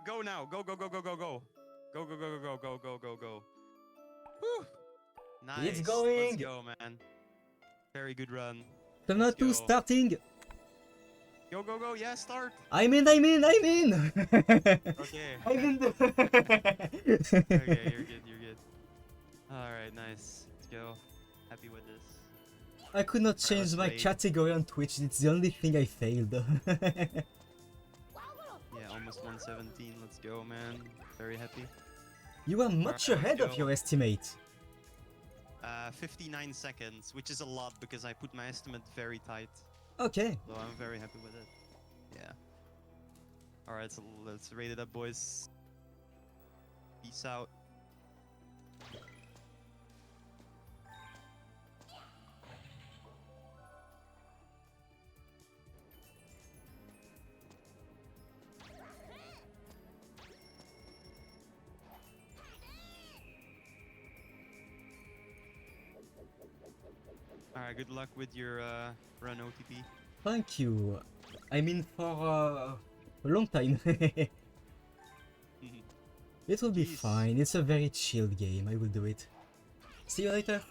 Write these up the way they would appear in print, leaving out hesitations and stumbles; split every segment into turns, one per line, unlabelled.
Go now. Go, go, go, go, go, go. Go, go, go, go, go, go, go, go. Whew. Nice.
It's going.
Let's go, man. Very good run.
Klonoa 2 starting.
Go, go, go. Yeah, start.
I'm in.
Okay.
I'm in the...
Okay, you're good, you're good. Alright, nice. Let's go. Happy with this.
I could not change my category on Twitch, it's the only thing I failed.
Yeah, almost 117. Let's go, man. Very happy.
You are much ahead of your estimate.
59 seconds, which is a lot because I put my estimate very tight.
Okay.
So I'm very happy with it. Yeah. Alright, so let's rate it up, boys. Peace out. Alright, good luck with your run OTP.
Thank you. I mean for a long time. It will be fine. It's a very chilled game. I will do it. See you later.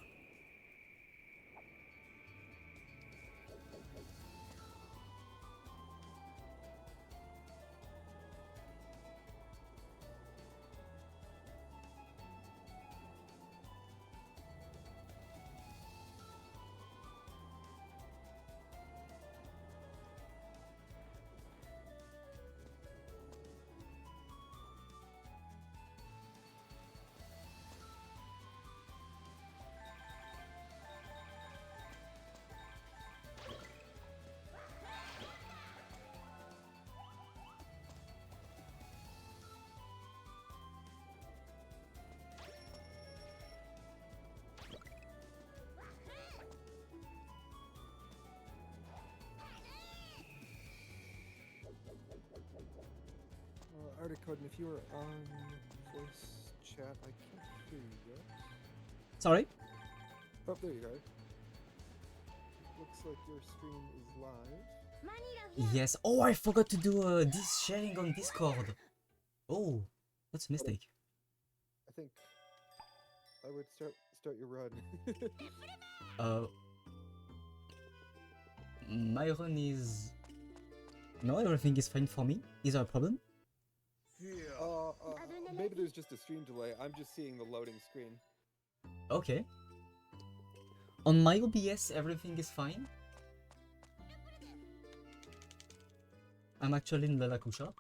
Artikodin, if you are on voice chat, I can't hear you yet.
Sorry?
Oh, there you are. Looks like your stream is live.
Yes. Oh, I forgot to do this sharing on Discord. Oh, that's a mistake.
I think I would start your run.
My run is... No, everything is fine for me. Is there a problem?
Maybe there's just a stream delay. I'm just seeing the loading screen.
Okay. On my OBS, everything is fine. I'm actually in Lalakusha.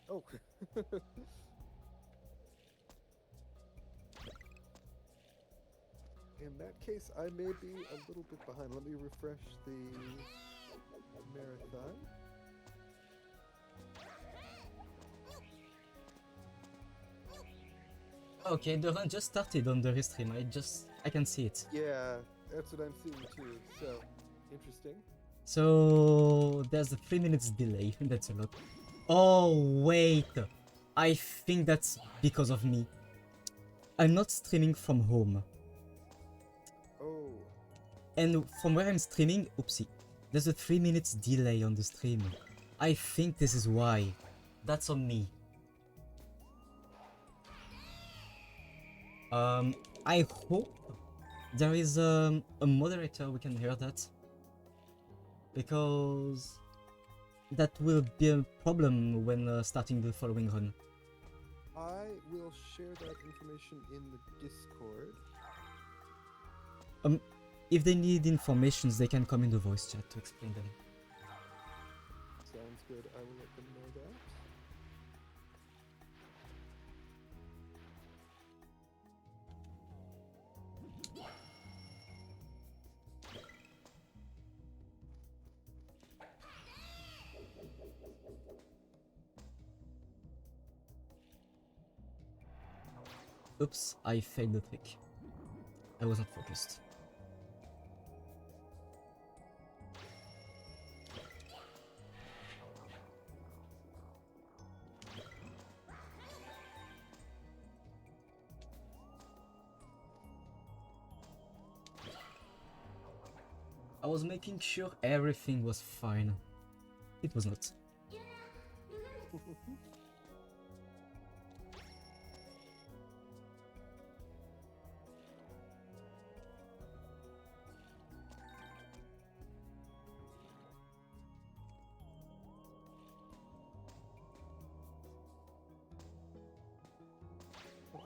Oh. In that case, I may be a little bit behind. Let me refresh the marathon.
Okay, the run just started on the restream. I can see it.
Yeah, that's what I'm seeing too. So, interesting.
So there's a 3 minutes delay. That's a lot. Oh wait, I think that's because of me. I'm not streaming from home.
Oh.
And from where I'm streaming, oopsie, there's a 3 minutes delay on the stream. I think this is why. That's on me. I hope there is a moderator we can hear that, because that will be a problem when starting the following run.
I will share that information in the Discord.
If they need informations, they can come in the voice chat to explain them.
Sounds good. I will let them know that.
Oops, I failed the trick. I wasn't focused. I was making sure everything was fine. It was not.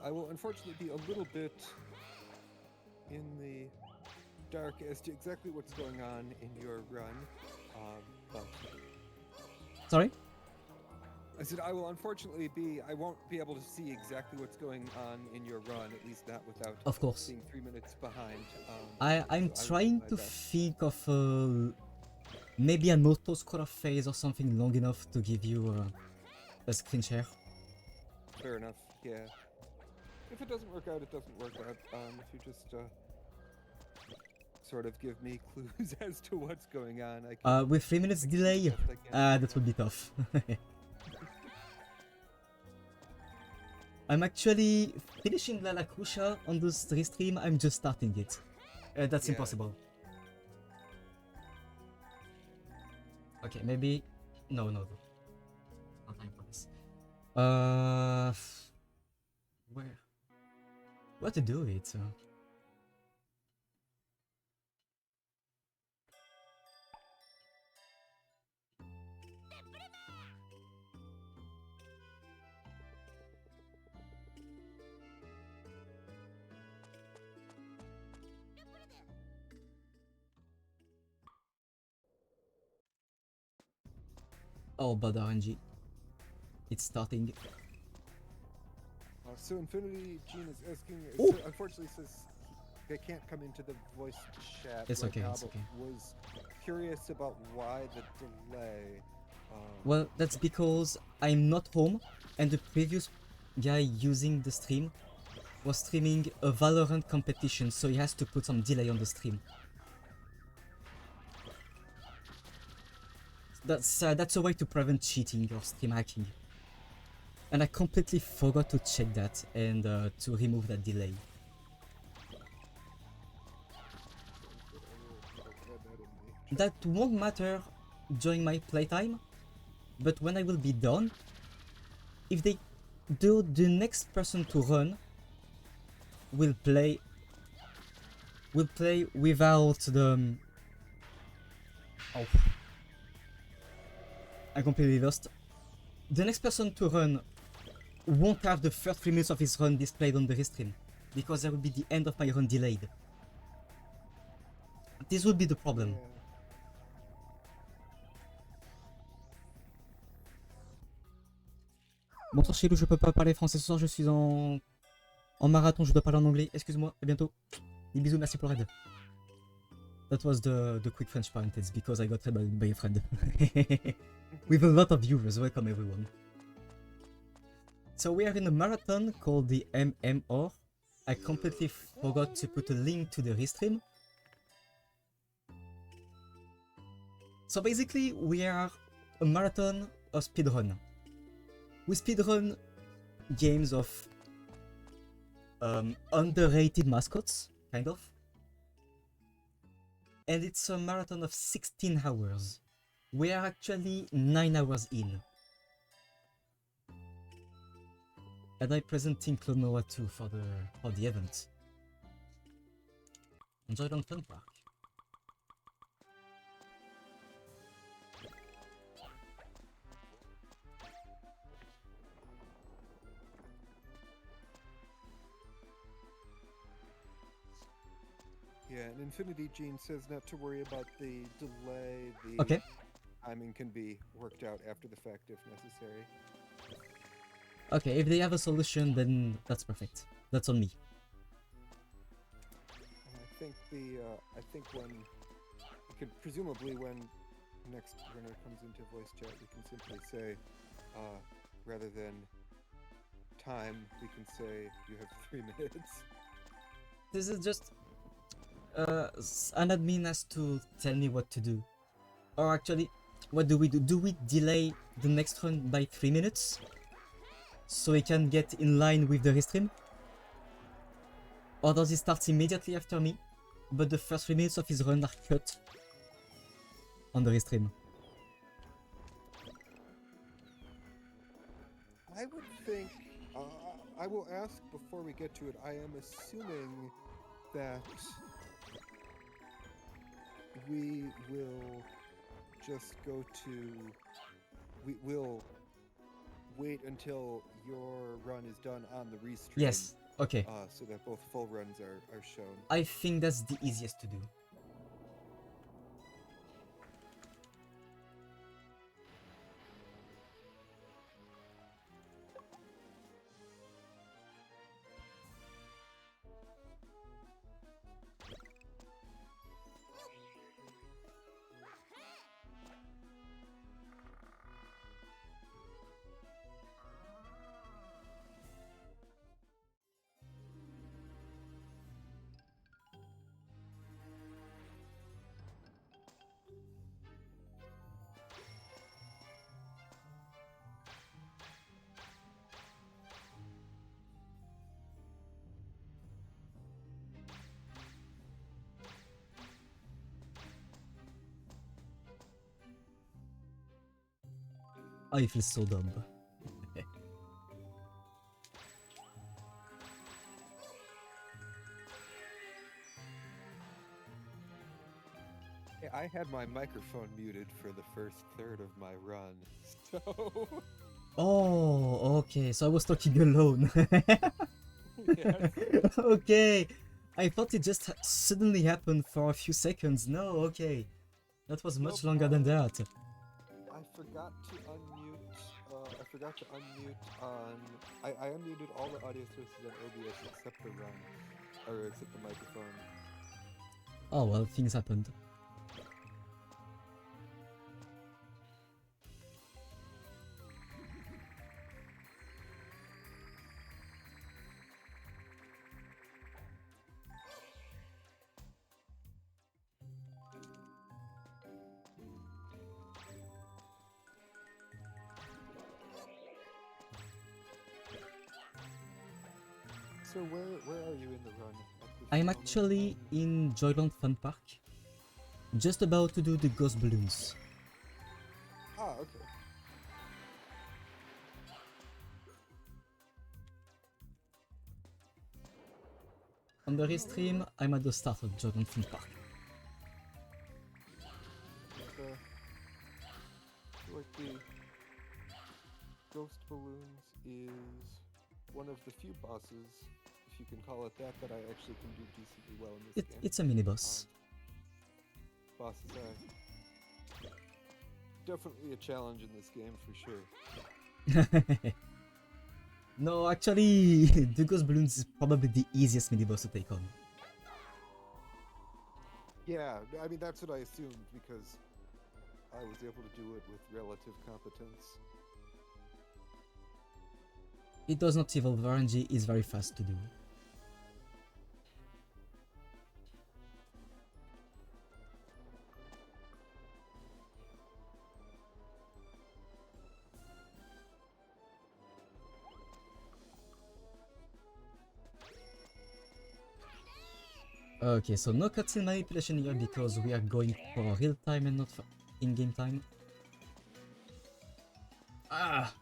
I will unfortunately be a little bit in the dark as to exactly what's going on in your run, but
Sorry?
I said I will unfortunately I won't be able to see exactly what's going on in your run, at least not without
Of course.
being 3 minutes behind.
I'm
so I will
trying
do my
to
best.
think of maybe an auto scroller phase or something long enough to give you a screen share.
Fair enough, yeah. If it doesn't work out, it doesn't work out. If you just sort of give me clues as to what's going on, I can.
With 3 minutes
I can do
delay,
the best I can.
that would be tough. I'm actually finishing La Crucia on this restream, I'm just starting it. That's
Yeah.
impossible. Okay, maybe... No. No time for this. Where? What to do it? Oh, but RNG. It's starting.
So Infinity Gene is asking.
Ooh.
So unfortunately, says they can't come into the voice chat
It's
right
okay,
now,
it's
but
okay.
was curious about why the delay.
Well, that's because I'm not home, and the previous guy using the stream was streaming a Valorant competition, so he has to put some delay on the stream. That's a way to prevent cheating or stream hacking. And I completely forgot to check that and to remove that delay. That won't matter during my playtime, but when I will be done, if they do, the next person to run will play without the oh, I completely lost. The next person to run won't have the first 3 minutes of his run displayed on the restream, because there will be the end of my run delayed. This would be the problem.
Yeah.
Bonsoir Chilou, je peux pas parler français ce soir, je suis en marathon, je dois parler en anglais. Excuse-moi, à bientôt. Des bisous, merci pour l'aide. That was the quick French parenthesis because I got read by a friend. With a lot of viewers, welcome everyone. So we are in a marathon called the MMR. I completely forgot to put a link to the restream. So basically we are a marathon of speedrun. We speedrun games of underrated mascots, kind of. And it's a marathon of 16 hours. We are actually 9 hours in. And I'm presenting Klonoa too for the event. Enjoy Long Fun Park.
Yeah, and Infinity Gene says not to worry about the delay. The
Okay.
timing can be worked out after the fact if necessary.
Okay, if they have a solution, then that's perfect. That's on me.
And I think when we can presumably when next runner comes into voice chat, we can simply say, rather than time, we can say you have 3 minutes.
This is just an admin has to tell me what to do. Or actually, what do we do? Do we delay the next run by 3 minutes? So he can get in line with the restream? Or does he start immediately after me, but the first 3 minutes of his run are cut on the restream?
I would think. I will ask before we get to it. I am assuming that we will just go to. We will wait until your run is done on the restream.
Yes. Okay.
So that both full runs are shown.
I think that's the easiest to do. I feel so dumb.
Hey, I had my microphone muted for the first third of my run, so
Oh, okay. So I was talking alone.
yes.
Okay. I thought it just suddenly happened for a few seconds. No, okay. That was much
Nope,
longer than that.
I forgot to unmute. I forgot to unmute on. I unmuted all the audio sources on OBS except the run, or except the microphone.
Oh well, things happened.
So where are you in the run? At this
I'm
moment?
actually in Joyland Fun Park. Just about to do the ghost balloons.
Ah, okay.
On the restream, I'm at the start of Joyland Fun Park.
Like the ghost balloons is one of the few bosses, if you can call it that, that I actually can do decently well in this game.
It's a mini boss.
Bosses are definitely a challenge in this game for sure.
No, actually, the ghost balloons is probably the easiest mini boss to take on.
Yeah, I mean that's what I assumed because I was able to do it with relative competence.
It does not evolve RNG, is very fast to do. Okay, so no cutscene manipulation here because we are going for real time and not for in-game time. Ah!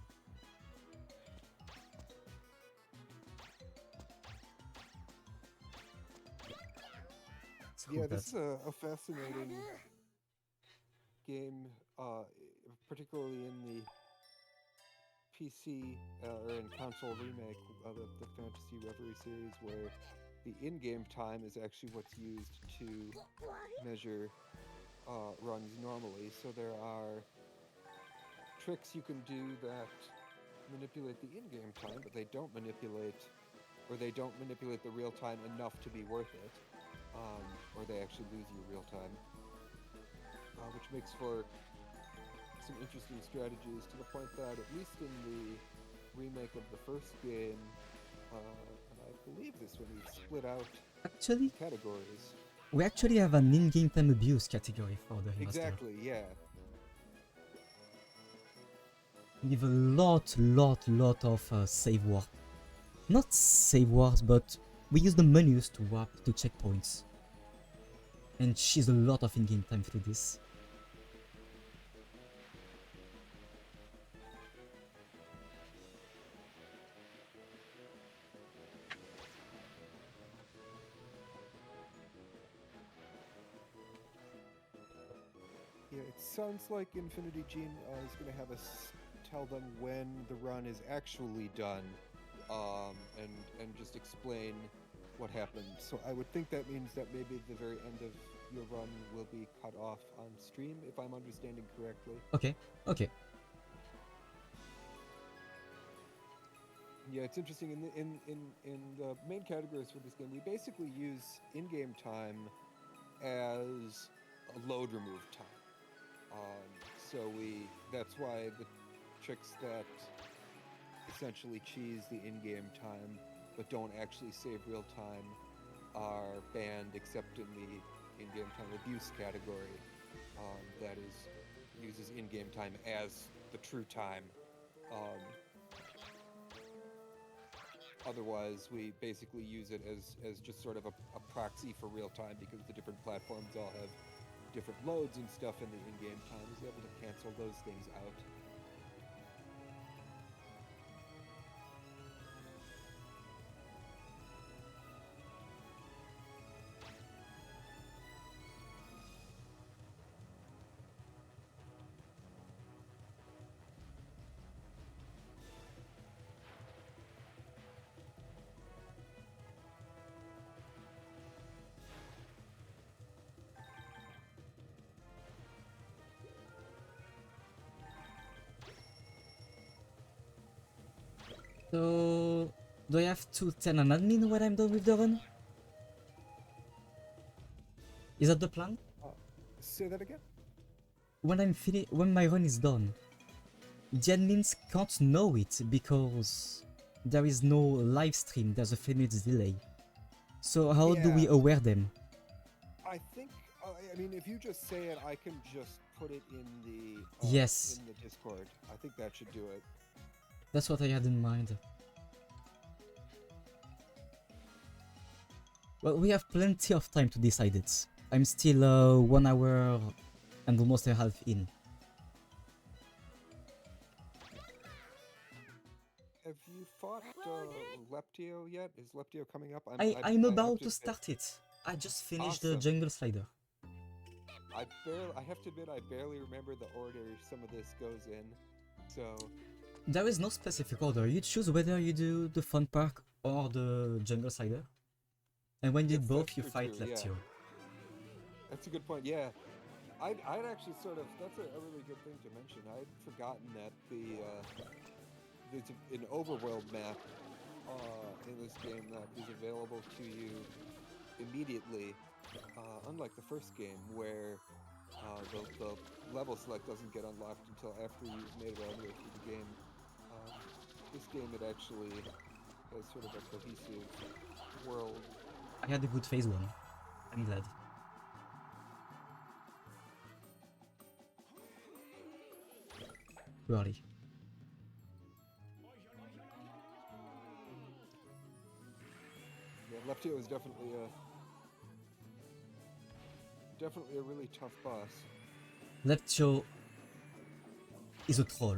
Yeah, this is a fascinating game, particularly in the PC or in console remake of the Fantasy Reverie series, where the in-game time is actually what's used to measure runs normally. So there are tricks you can do that manipulate the in-game time, but they don't manipulate the real time enough to be worth it. Or they actually lose you real time, which makes for some interesting strategies to the point that at least in the remake of the first game, and I believe this one, we've split out
Actually,
categories.
we actually have an in-game time abuse category for the remaster.
Exactly, yeah.
With a lot of save warp. Not save wars, but we use the menus to warp to checkpoints. And she's a lot of in-game time through this.
sounds like Infinity Gene is going to have us tell them when the run is actually done, and just explain what happened. So I would think that means that maybe the very end of your run will be cut off on stream, if I'm understanding correctly.
Okay, okay.
Yeah, it's interesting. In the main categories for this game, we basically use in-game time as a load remove time. So that's why the tricks that essentially cheese the in-game time but don't actually save real time are banned, except in the in-game time abuse category. That is, uses in-game time as the true time. Otherwise, we basically use it as just sort of a proxy for real time, because the different platforms all have different loads and stuff in the in-game time. Is able to cancel those things out.
So, do I have to tell an admin when I'm done with the run? Is that the plan?
Say that again?
When my run is done, the admins can't know it because there is no live stream, there's a few minutes delay. So how do we
Yeah.
aware them?
I think, I mean, if you just say it, I can just put it in the
Yes.
in the Discord. I think that should do it.
That's what I had in mind. Well, we have plenty of time to decide it. I'm still 1 hour and almost a half in.
Have you fought Leptio yet? Is Leptio coming up?
I'm
have
about to
admit-
start it. I just finished the
Awesome.
jungle slider.
I have to admit, I barely remember the order some of this goes in. So
There is no specific order. You choose whether you do the fun park or the jungle slider. And when you
Yes,
do both,
that's
you
true
fight
too, yeah.
Leptio.
that's a good point. Yeah, I'd actually sort of, that's a really good thing to mention. I'd forgotten that there's an overworld map in this game that is available to you immediately, unlike the first game where the level select doesn't get unlocked until after you've made it all the way through the game. This game, it actually has sort of a cohesive world.
I had a good phase one. I'm glad. Too early.
Yeah, Leptio is definitely a really tough boss.
Leptio is a troll.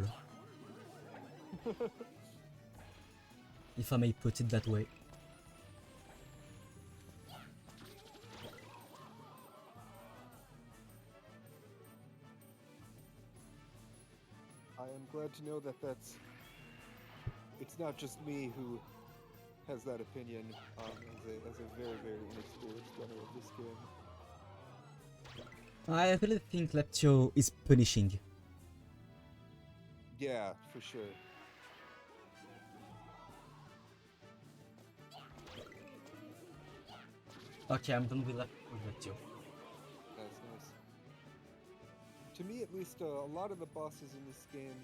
If I may put it that way.
I am glad to know that it's not just me who has that opinion, as a very, very inexperienced runner of this game.
I really think Leptio is punishing.
Yeah, for sure.
Okay, I'm done with Leptio.
That's nice. To me, at least, a lot of the bosses in this game,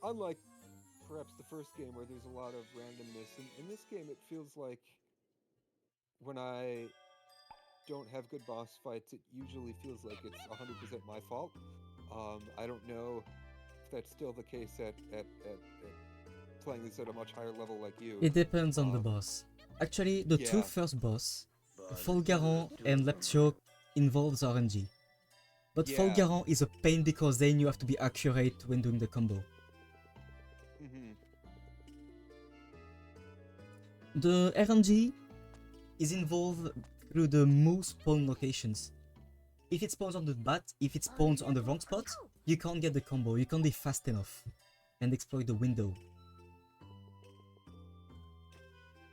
unlike perhaps the first game where there's a lot of randomness, in this game it feels like when I don't have good boss fights, it usually feels like it's 100% my fault. I don't know if that's still the case at playing this at a much higher level like you.
It depends on the boss. Actually, the two
Yeah.
first boss, Fulgaron and Leptio, involves RNG. But
Yeah.
Fulgaron is a pain because then you have to be accurate when doing the combo.
Mm-hmm.
The RNG is involved through the Moo spawn locations. if it spawns on the bat, if it spawns on the wrong spot, you can't get the combo, you can't be fast enough and exploit the window.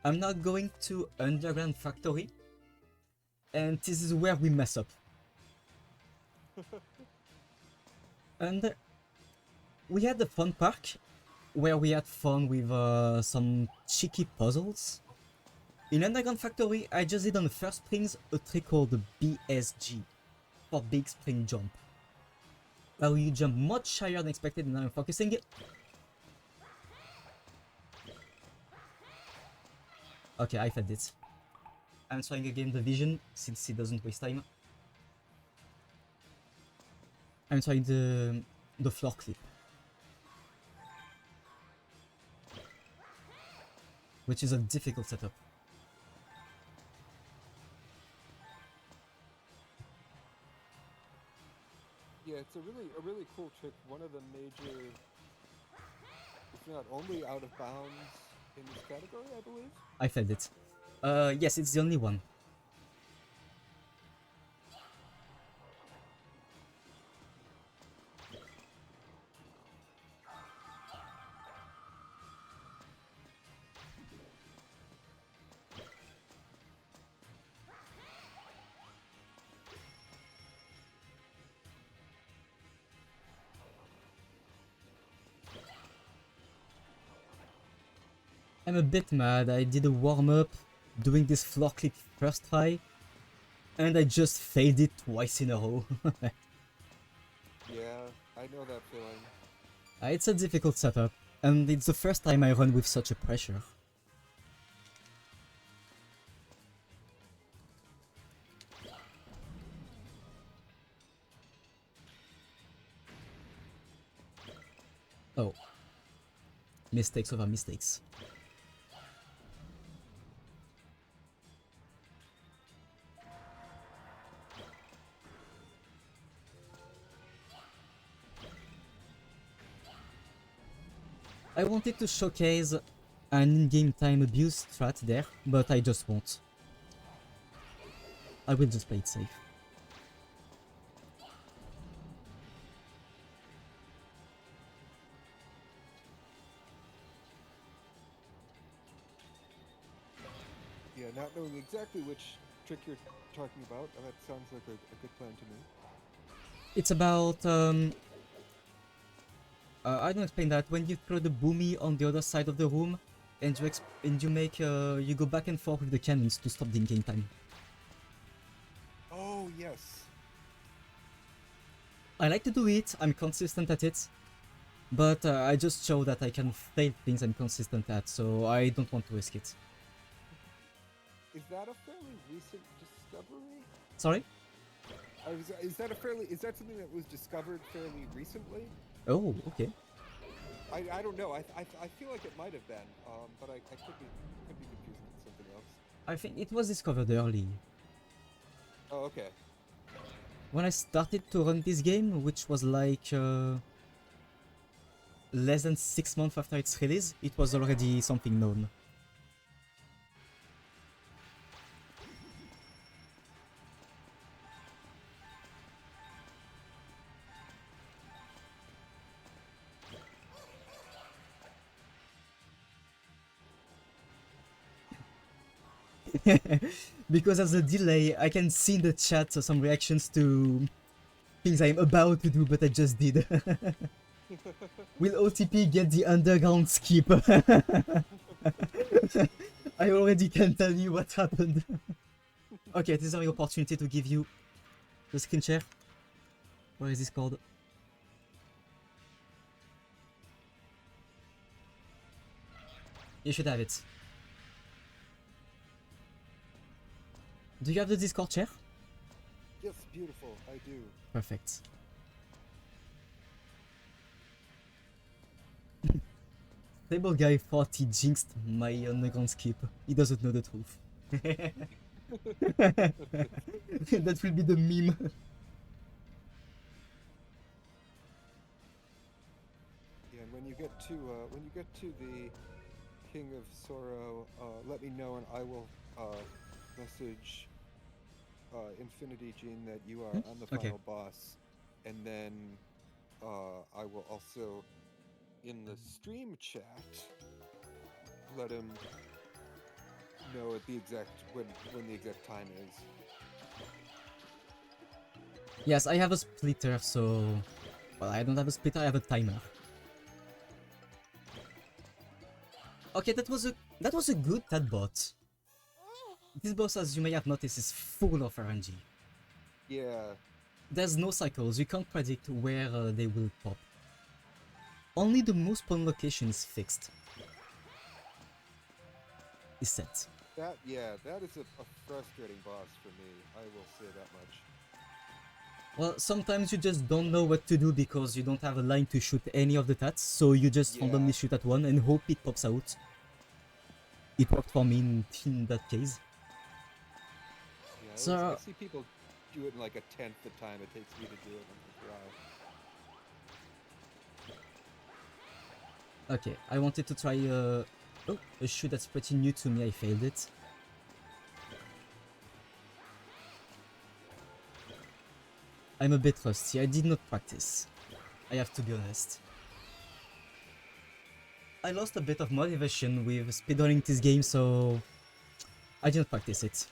I'm now going to Underground Factory, and this is where we mess up. And we had the fun park, where we had fun with some cheeky puzzles. In Underground Factory, I just did on the first springs a trick called the BSG, for Big Spring Jump. Where you jump much higher than expected, and now I'm focusing it. Okay, I failed it. I'm trying again the vision, since it doesn't waste time. I'm trying the floor clip. Which is a difficult setup.
Yeah, it's a really cool trick. One of the major, it's not only out of bounds in this category, I believe.
I failed it. Yes, it's the only one. I'm a bit mad. I did a warm-up doing this floor clip first try, and I just failed it twice in a row.
Yeah, I know that feeling.
It's a difficult setup, and it's the first time I run with such a pressure. Oh. Mistakes over mistakes. I wanted to showcase an in-game time abuse strat there, but I just won't. I will just play it safe.
Yeah, not knowing exactly which trick you're talking about, that sounds like a good plan to me.
It's about, I don't explain that. When you throw the boomy on the other side of the room, and you make, you go back and forth with the cannons to stop the in-game time.
Oh, yes.
I like to do it, I'm consistent at it, but I just show that I can fail things I'm consistent at, so I don't want to risk it.
Is that a fairly recent discovery?
Sorry?
Is that something that was discovered fairly recently?
Oh, okay.
I don't know. I feel like it might have been, but I could be confusing with something else.
I think it was discovered early.
Oh, okay.
When I started to run this game, which was like less than 6 months after its release, it was already something known. Because of the delay, I can see in the chat some reactions to things I'm about to do, but I just did. Will OTP get the underground skip? I already can tell you what happened. Okay, this is my opportunity to give you the screen share. What is this called? You should have it. Do you have the Discord share?
Yes, beautiful. I do.
Perfect. Stable guy thought he jinxed my underground skip. He doesn't know the truth. That will be the meme.
Yeah, and when you get to the King of Sorrow, let me know and I will message Infinity Gene, that you are
Hmm?
on the
Okay.
final boss, and then I will also, in the stream chat, let him know at the exact when the exact time is.
Yes, I have a splitter, so... Well, I don't have a splitter, I have a timer. Okay, that was a good TAD bot. This boss, as you may have noticed, is full of RNG.
Yeah,
There's no cycles, you can't predict where they will pop. Only the moose spawn location is fixed. Is set.
that is a frustrating boss for me. I will say that much.
Well, sometimes you just don't know what to do because you don't have a line to shoot any of the tats, so you just randomly shoot at one and hope it pops out. It worked for me in that case.
Yeah,
So,
I see people do it in like a tenth the time it takes me to do it. I'm like, wow.
okay, I wanted to try a shoot that's pretty new to me, I failed it. I'm a bit rusty, I did not practice. I have to be honest. I lost a bit of motivation with speedrunning this game, so I didn't practice it.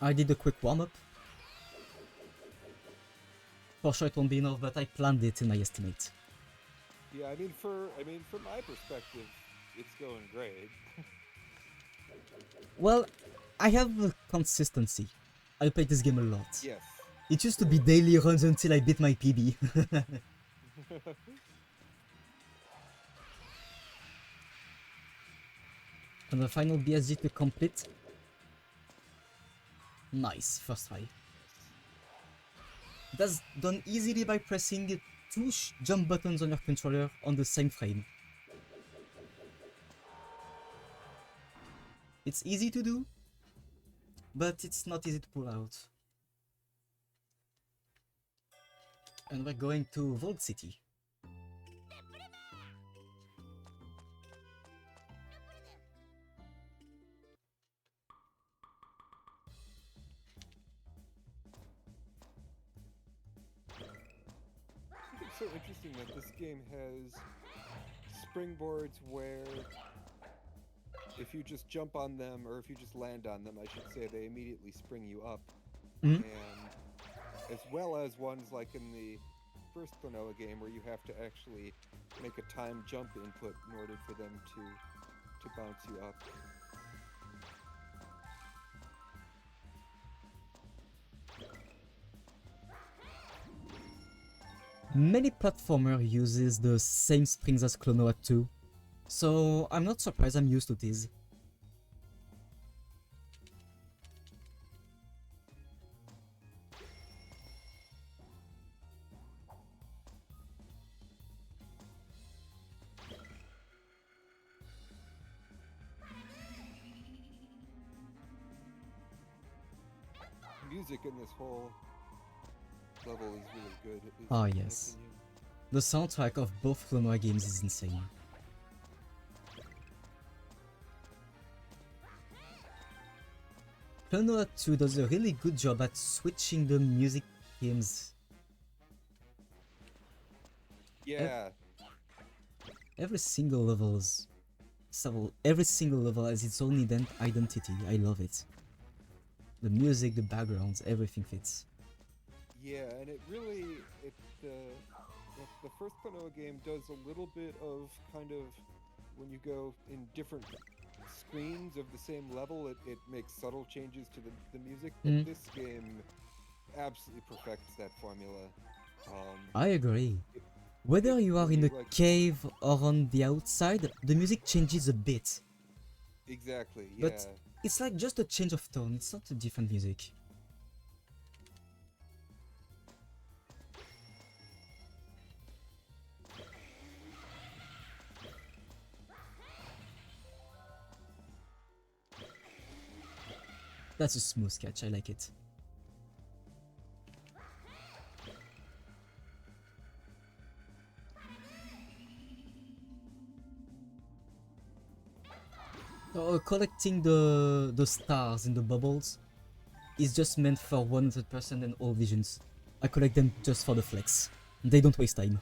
I did a quick warm-up. For sure it won't be enough, but I planned it in my estimate.
Yeah, I mean, from my perspective, it's going great.
Well, I have consistency. I play this game a lot.
Yes.
It used to be daily runs until I beat my PB. And the final BSG to complete. Nice, first try. That's done easily by pressing two jump buttons on your controller on the same frame. It's easy to do, but it's not easy to pull out. And we're going to Vault City.
I think it's so interesting that this game has springboards where if you just jump on them, or if you just land on them, I should say, they immediately spring you up.
Mm-hmm.
And as well as ones like in the first Klonoa game where you have to actually make a time jump input in order for them to bounce you up.
Many platformer uses the same springs as Klonoa 2, so I'm not surprised, I'm used to this.
Music in this whole level is really good. At least
Ah,
in my
yes.
opinion.
The soundtrack of both Klonoa games is insane. Klonoa 2 does a really good job at switching the music themes.
Yeah.
Every single level has its own identity. I love it. The music, the backgrounds, everything fits.
Yeah, and it really, the first Klonoa game does a little bit of kind of, when you go in different screens of the same level, it makes subtle changes to the music, but this game absolutely perfects that formula.
I agree. Whether you are in a cave or on the outside, the music changes a bit.
Exactly, yeah.
But it's like just a change of tone, it's not a different music. That's a smooth catch, I like it. Collecting the stars in the bubbles is just meant for 100% and all visions. I collect them just for the flex. They don't waste time.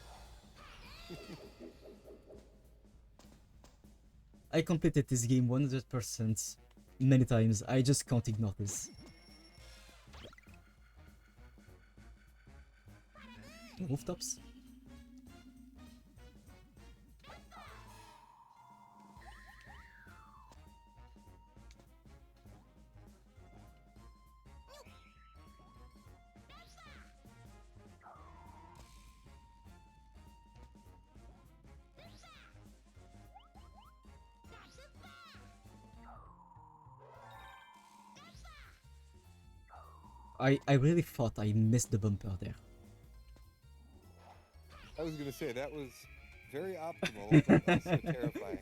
I completed this game 100% many times. I just can't ignore this. Rooftops? I really thought I missed the bumper there.
I was gonna say that was very optimal, but also terrifying.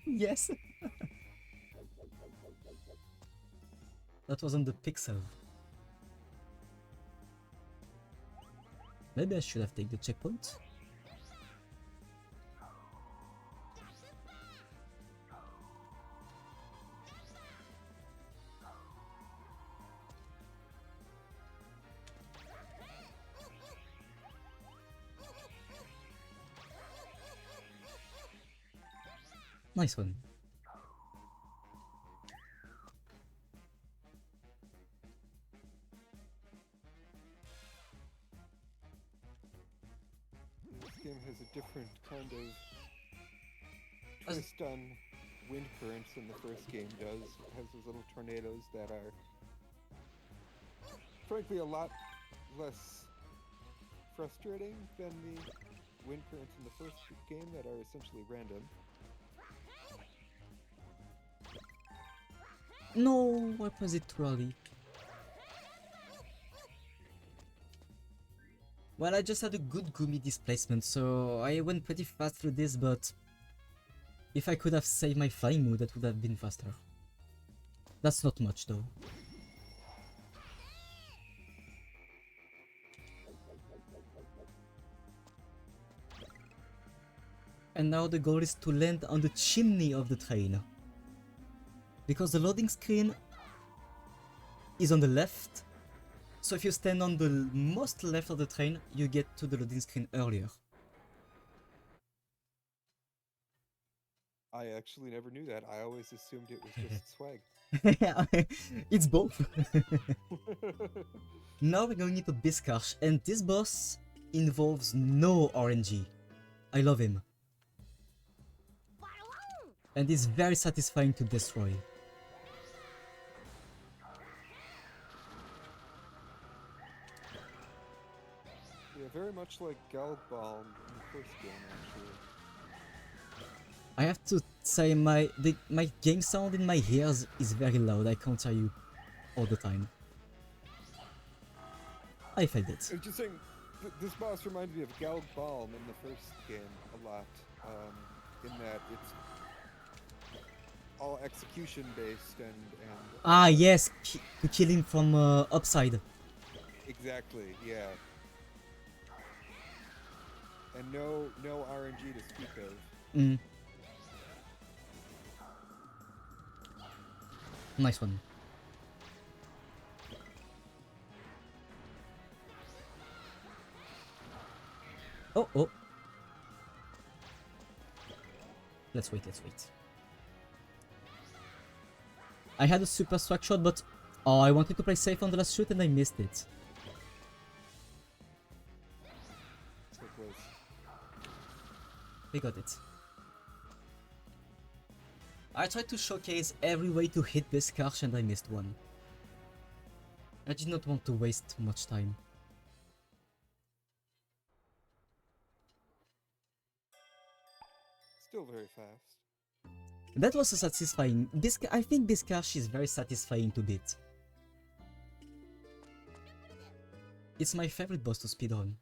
Yes. That was on the pixel. Maybe I should have taken the checkpoint. Nice one.
This game has a different kind of twist on wind currents than the first game does. It has those little tornadoes that are, frankly, a lot less frustrating than the wind currents in the first game that are essentially random.
No, I pressed it too early. Well, I just had a good Gumi displacement, so I went pretty fast through this, but if I could have saved my flying move, that would have been faster. That's not much though. And now the goal is to land on the chimney of the train. Because the loading screen is on the left, so if you stand on the most left of the train, you get to the loading screen earlier.
I actually never knew that. I always assumed it was just swag.
It's both. Now we're going into Biskarsh, and this boss involves no RNG. I love him. And it's very satisfying to destroy.
Yeah, very much like Galbalm in the first game, actually.
I have to say my game sound in my ears is very loud. I can't hear you all the time. I felt it.
I was just saying, this boss reminded me of Galbalm in the first game a lot, in that it's all execution based and
Ah yes, to kill him from upside.
exactly, yeah. And no RNG to speak of.
Mm. Nice one. Oh, oh. Let's wait. I had a super swag shot, but oh, I wanted to play safe on the last shoot and I missed it. We got it. I tried to showcase every way to hit Biskarsh and I missed one. I did not want to waste much time.
Still very fast.
That was a satisfying. I think Biskarsh is very satisfying to beat. It's my favorite boss to speedrun.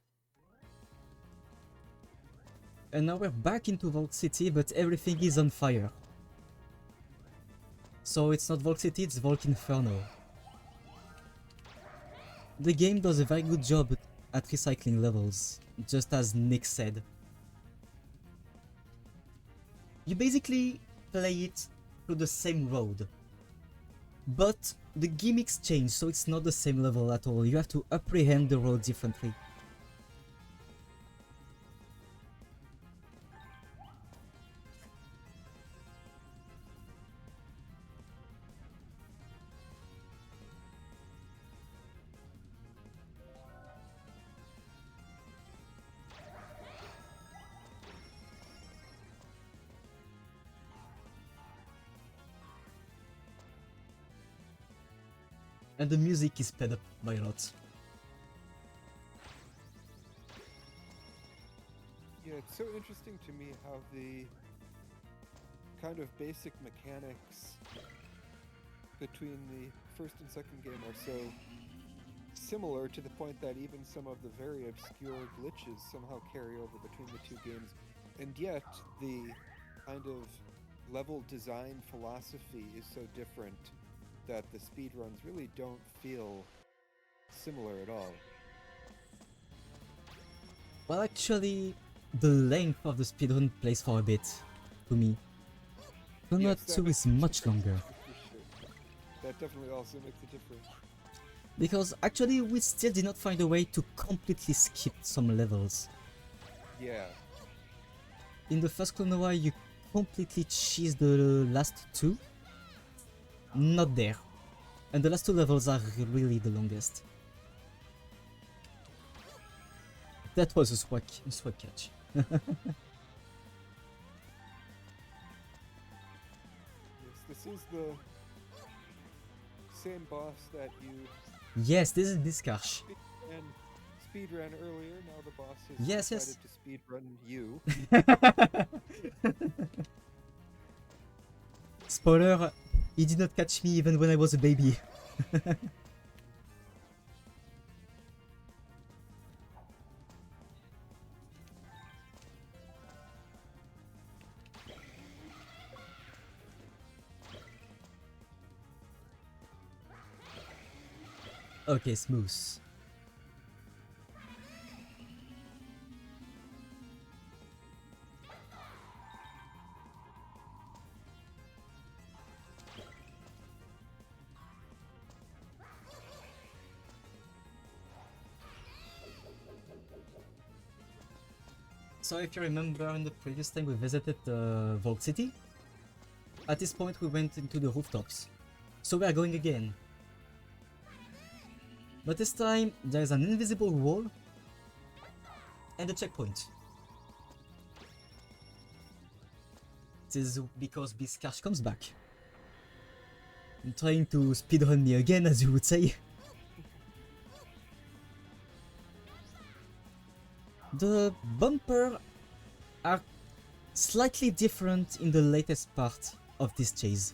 And now we're back into Vault City, but everything is on fire. So it's not Vault City, it's Vault Inferno. The game does a very good job at recycling levels, just as Nick said. You basically play it through the same road. But the gimmicks change, so it's not the same level at all. You have to apprehend the road differently. And the music is sped up by a lot.
Yeah, it's so interesting to me how the kind of basic mechanics between the first and second game are so similar to the point that even some of the very obscure glitches somehow carry over between the two games. And yet, the kind of level design philosophy is so different that the speedruns really don't feel similar at all.
Well, actually, the length of the speedrun plays for a bit, to me. Klonoa
Yes, that
2
makes
is
a
much
difference,
longer.
for sure. That definitely also makes a difference.
Because actually we still did not find a way to completely skip some levels.
Yeah.
In the first Klonoa you completely cheese the last two. Not there. And the last two levels are really the longest. That was a swag catch.
Yes, this is the same boss that you
Yes, this is Discarsh.
speedran earlier. Now the boss has
Yes,
decided
yes.
to speedrun you.
Spoiler, he did not catch me even when I was a baby. Okay, smooth. So if you remember in the previous time we visited Vault City, at this point we went into the rooftops. So we are going again. But this time there is an invisible wall and a checkpoint. This is because Biscarsh comes back. I'm trying to speedrun me again, as you would say. The bumper are slightly different in the latest part of this chase.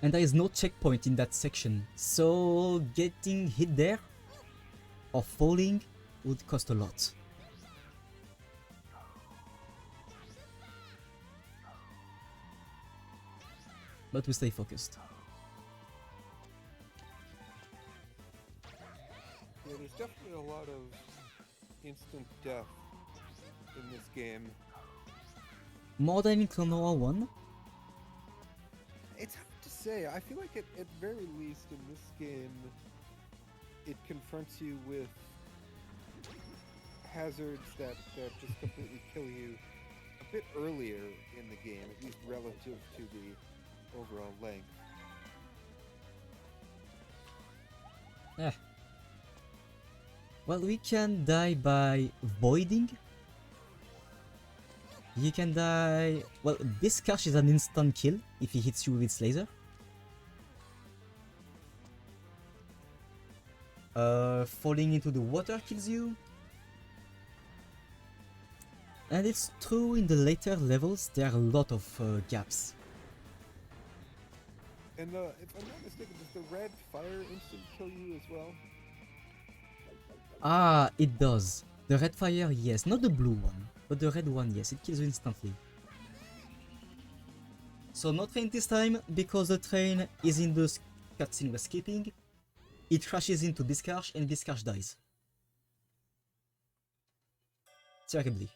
And there is no checkpoint in that section, so getting hit there or falling would cost a lot. But we stay focused.
Yeah, there's definitely a lot of instant death in this game.
More than in Klonoa 1?
It's hard to say. I feel like at very least in this game, it confronts you with hazards that just completely kill you a bit earlier in the game, at least relative to the overall length.
Yeah. Well, we can die by voiding. You can die... Well, Biscarsh is an instant kill if he hits you with its laser. Falling into the water kills you. And it's true in the later levels there are a lot of gaps.
And if I'm not mistaken, does the red fire instant kill you as well?
Ah, it does. The red fire, yes, not the blue one. But the red one, yes, it kills you instantly. So no train this time, because the train is in the cutscene we're skipping. It crashes into Biscarch and Biscarch dies. Terribly.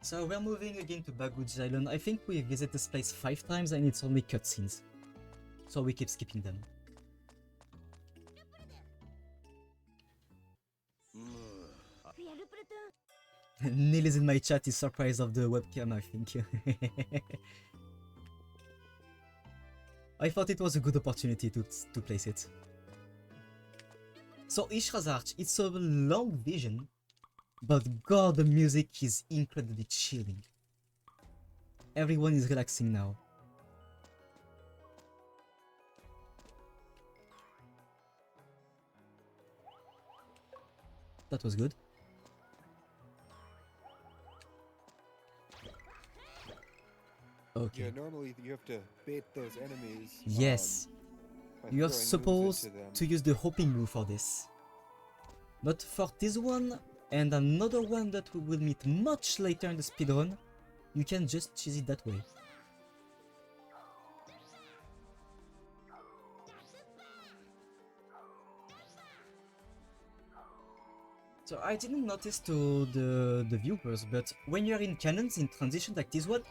So we're moving again to Baguj Island. I think we visit this place 5 times and it's only cutscenes. So we keep skipping them. Neil is in my chat, is surprised of the webcam, I think. I thought it was a good opportunity to place it. So Ishrazarch, it's a long vision, but god, the music is incredibly chilling. Everyone is relaxing now. That was good. Okay.
Yeah, normally you have to bait those enemies.
Yes.
By
You're
throwing moves
supposed
into them.
to use the hopping move for this. But for this one, and another one that we will meet much later in the speedrun, you can just cheese it that way. So I didn't notice to the viewers, but when you're in cannons in transition like this one,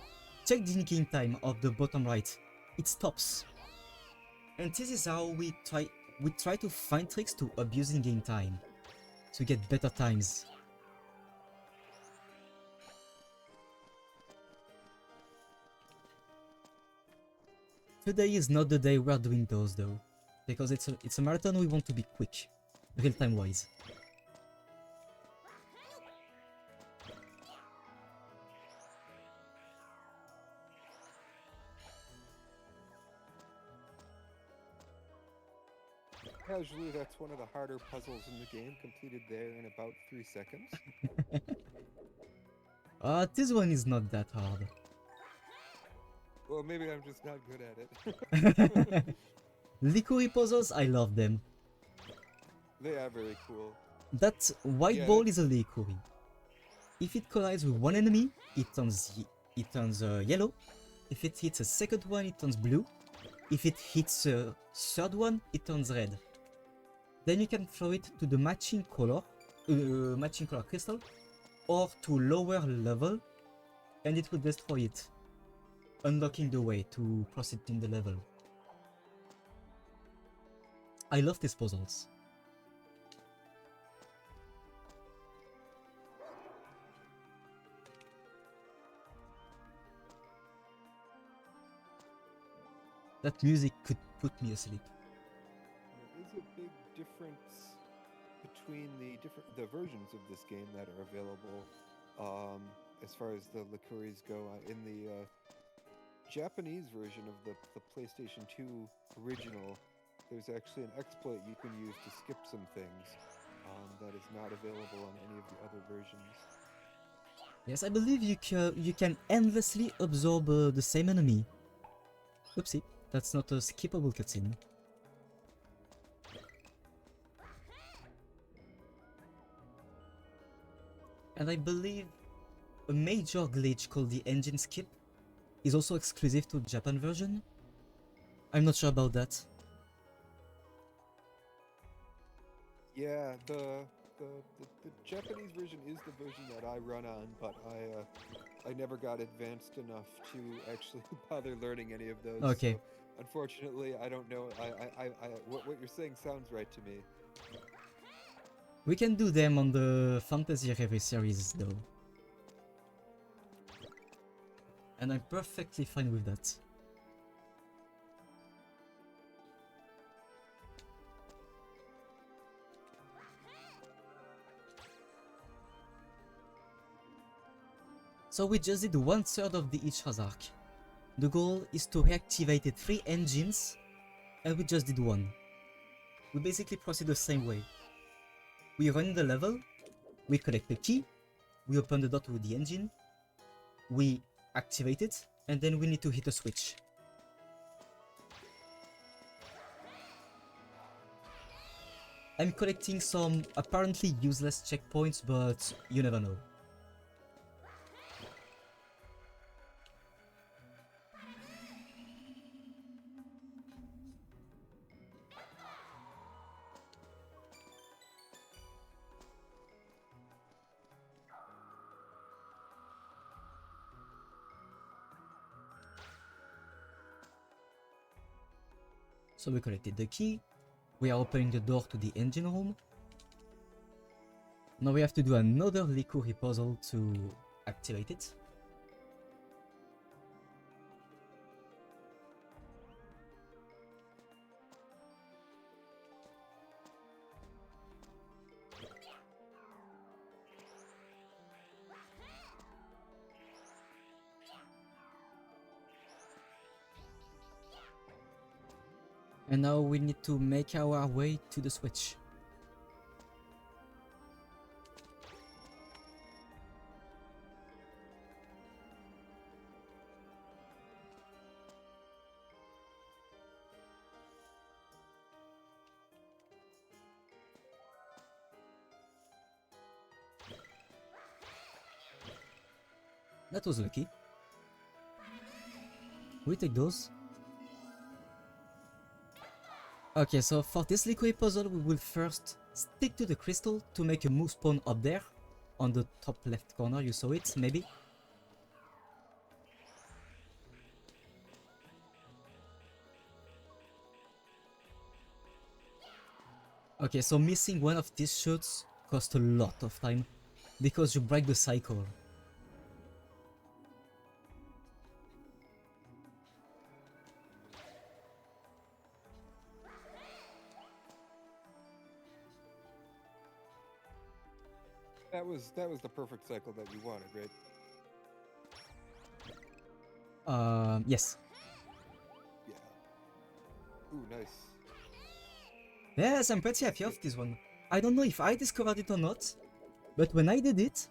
check the in-game time of the bottom right. It stops. And this is how we try to find tricks to abuse in-game time, to get better times. Today is not the day we are doing those though, because it's a marathon. We want to be quick, real-time wise.
Casually, that's one of the harder puzzles in the game, completed there in about 3 seconds.
This one is not that hard.
Well, maybe I'm just not good at it.
Likuri puzzles, I love them.
They are very cool.
That white
Yeah.
ball is a Likuri. If it collides with one enemy, it turns yellow. If it hits a second one, it turns blue. If it hits a third one, it turns red. Then you can throw it to the matching color crystal, or to lower level, and it will destroy it, unlocking the way to proceed in the level. I love these puzzles. That music could put me asleep.
There is a big difference between the versions of this game that are available as far as the Likuris go. In the Japanese version of the PlayStation 2 original, there's actually an exploit you can use to skip some things that is not available on any of the other versions.
Yes, I believe you can endlessly absorb the same enemy. Oopsie, that's not a skippable cutscene. And I believe a major glitch called the engine skip is also exclusive to Japan version. I'm not sure about that.
Yeah, the Japanese version is the version that I run on, but I never got advanced enough to actually bother learning any of those.
Okay.
So unfortunately, I don't know. What you're saying sounds right to me.
We can do them on the Fantasy Reverie series though. And I'm perfectly fine with that. So we just did 1/3 of the Ishraz arc. The goal is to reactivate 3 engines, and we just did 1. We basically proceed the same way. We run the level, we collect a key, we open the door to the engine, we activate it, and then we need to hit a switch. I'm collecting some apparently useless checkpoints, but you never know. So we collected the key. We are opening the door to the engine room. Now we have to do another Likuri puzzle to activate it. And now we need to make our way to the switch. That was lucky. We take those. Okay, so for this liquid puzzle, we will first stick to the crystal to make a move spawn up there. On the top left corner, you saw it, maybe? Okay, so missing one of these shoots costs a lot of time, because you break the cycle.
That was the perfect cycle that you wanted, right?
Yes.
Yeah. Ooh, nice.
Yes, I'm pretty happy of this one. I don't know if I discovered it or not, but when I did it,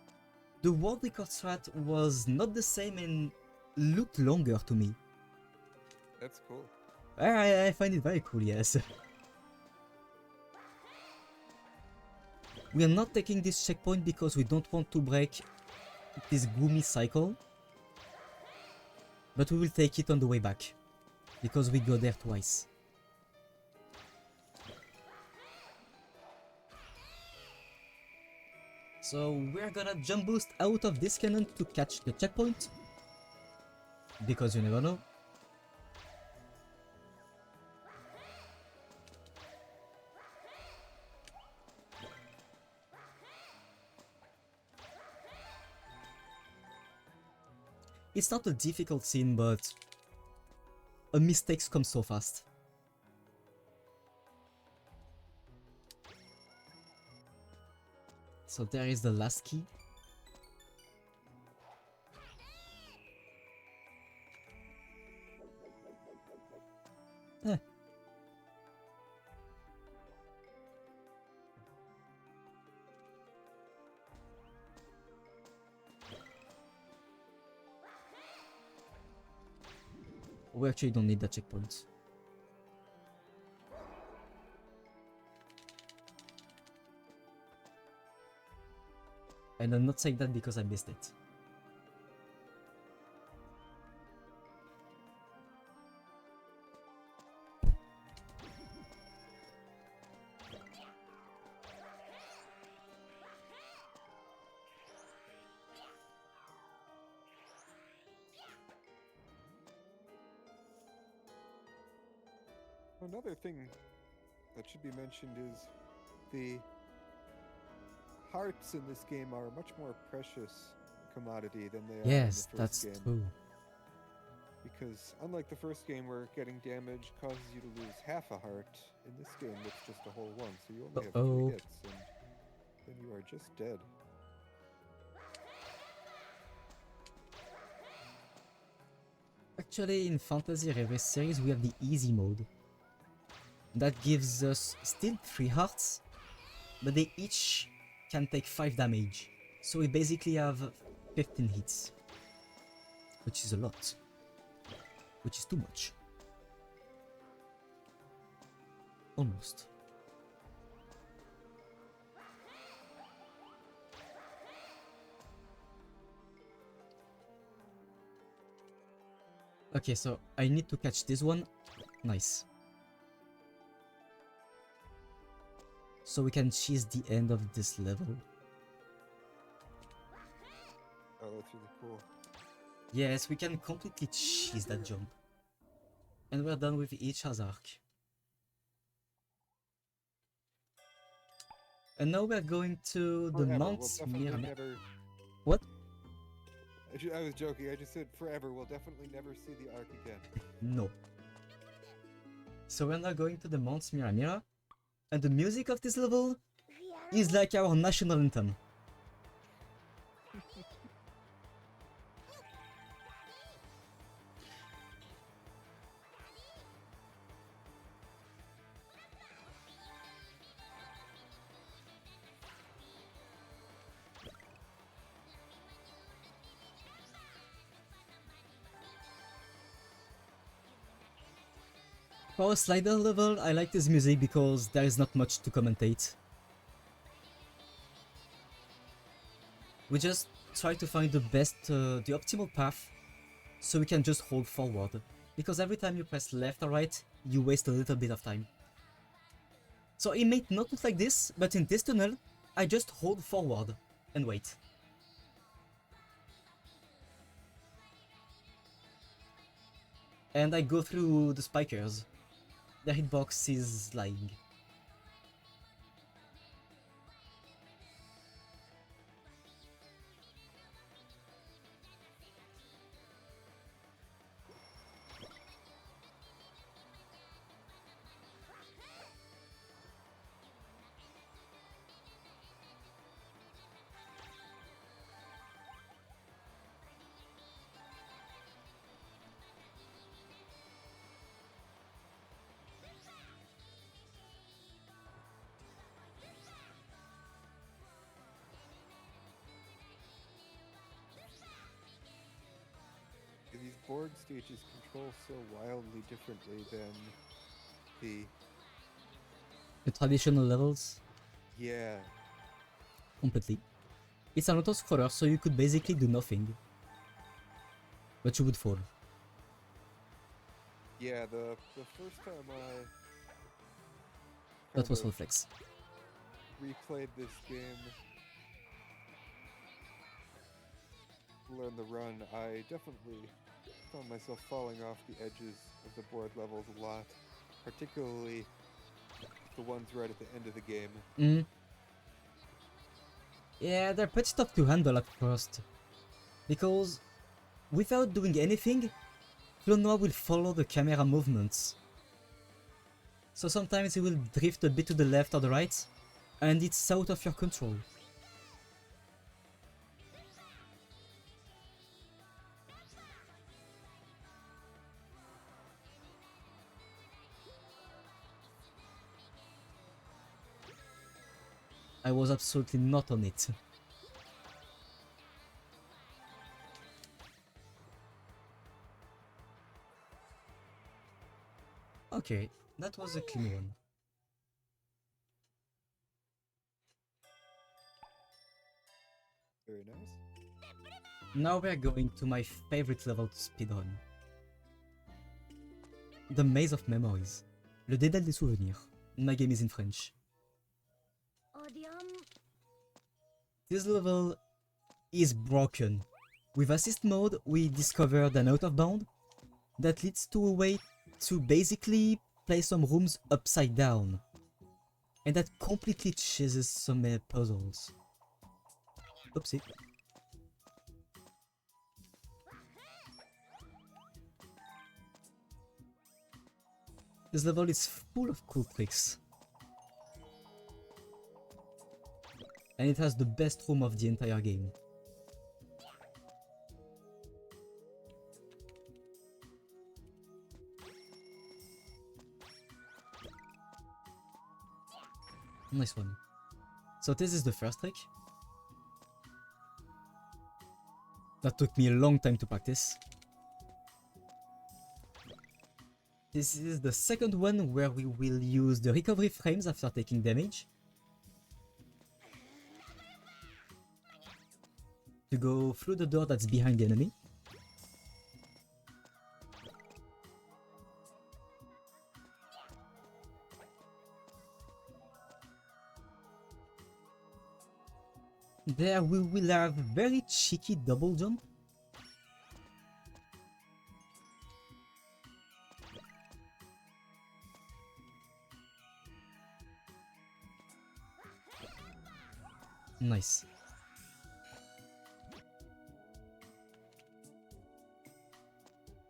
the world record strat was not the same and looked longer to me.
That's cool.
I find it very cool, yes. We are not taking this checkpoint because we don't want to break this gloomy cycle, but we will take it on the way back, because we go there twice. So we're gonna jump boost out of this cannon to catch the checkpoint, because you never know. It's not a difficult scene, but mistakes come so fast. So there is the last key. Eh. We actually don't need that checkpoint. And I'm not saying that because I missed it.
Another thing that should be mentioned is the hearts in this game are a much more precious commodity than they are
Yes,
in the
that's
first game.
true.
Because unlike the first game where getting damage causes you to lose half a heart, in this game it's just a whole one, so you only have 3 hits, and then you are just dead.
Actually, in Fantasy Reverse series, we have the easy mode. That gives us still 3 hearts, but they each can take 5 damage. So we basically have 15 hits. Which is a lot. Which is too much. Almost. Okay, so I need to catch this one. Nice. So we can cheese the end of this level.
Oh, that's really cool.
Yes, we can completely cheese that jump. And we're done with each arc. And now we're going to the
Forever.
Mount
We'll definitely
Mirame.
never.
What?
I was joking. I just said forever. We'll definitely never see the arc again.
No. So we're now going to the Mount Miramira. And the music of this level is like our national anthem. For a slider level, I like this music because there is not much to commentate. We just try to find the the optimal path, so we can just hold forward. Because every time you press left or right, you waste a little bit of time. So it may not look like this, but in this tunnel, I just hold forward and wait. And I go through the spikers. Their hitbox is lying.
These board stages control so wildly differently than
The traditional levels,
yeah.
completely. It's an auto-scroller, so you could basically do nothing. But you would fall.
Yeah, the first time I
That was
kind of
reflex.
replayed this game, learn the run, I definitely found myself falling off the edges of the board levels a lot, particularly the ones right at the end of the game.
Yeah, they're pretty tough to handle at first. Because without doing anything, Klonoa will follow the camera movements. So sometimes it will drift a bit to the left or the right, and it's out of your control. I was absolutely not on it. Okay, that was a clean one.
Very nice.
Now we're going to my favorite level to speedrun. The Maze of Memories. Le dédale des souvenirs. My game is in French. This level is broken. With assist mode, we discovered an out of bound that leads to a way to basically play some rooms upside down. And that completely chases some puzzles. Oopsie. This level is full of cool tricks. And it has the best room of the entire game. Nice one. So this is the first trick. That took me a long time to practice. This is the second one where we will use the recovery frames after taking damage. To go through the door that's behind the enemy. There we will have very cheeky double jump. Nice.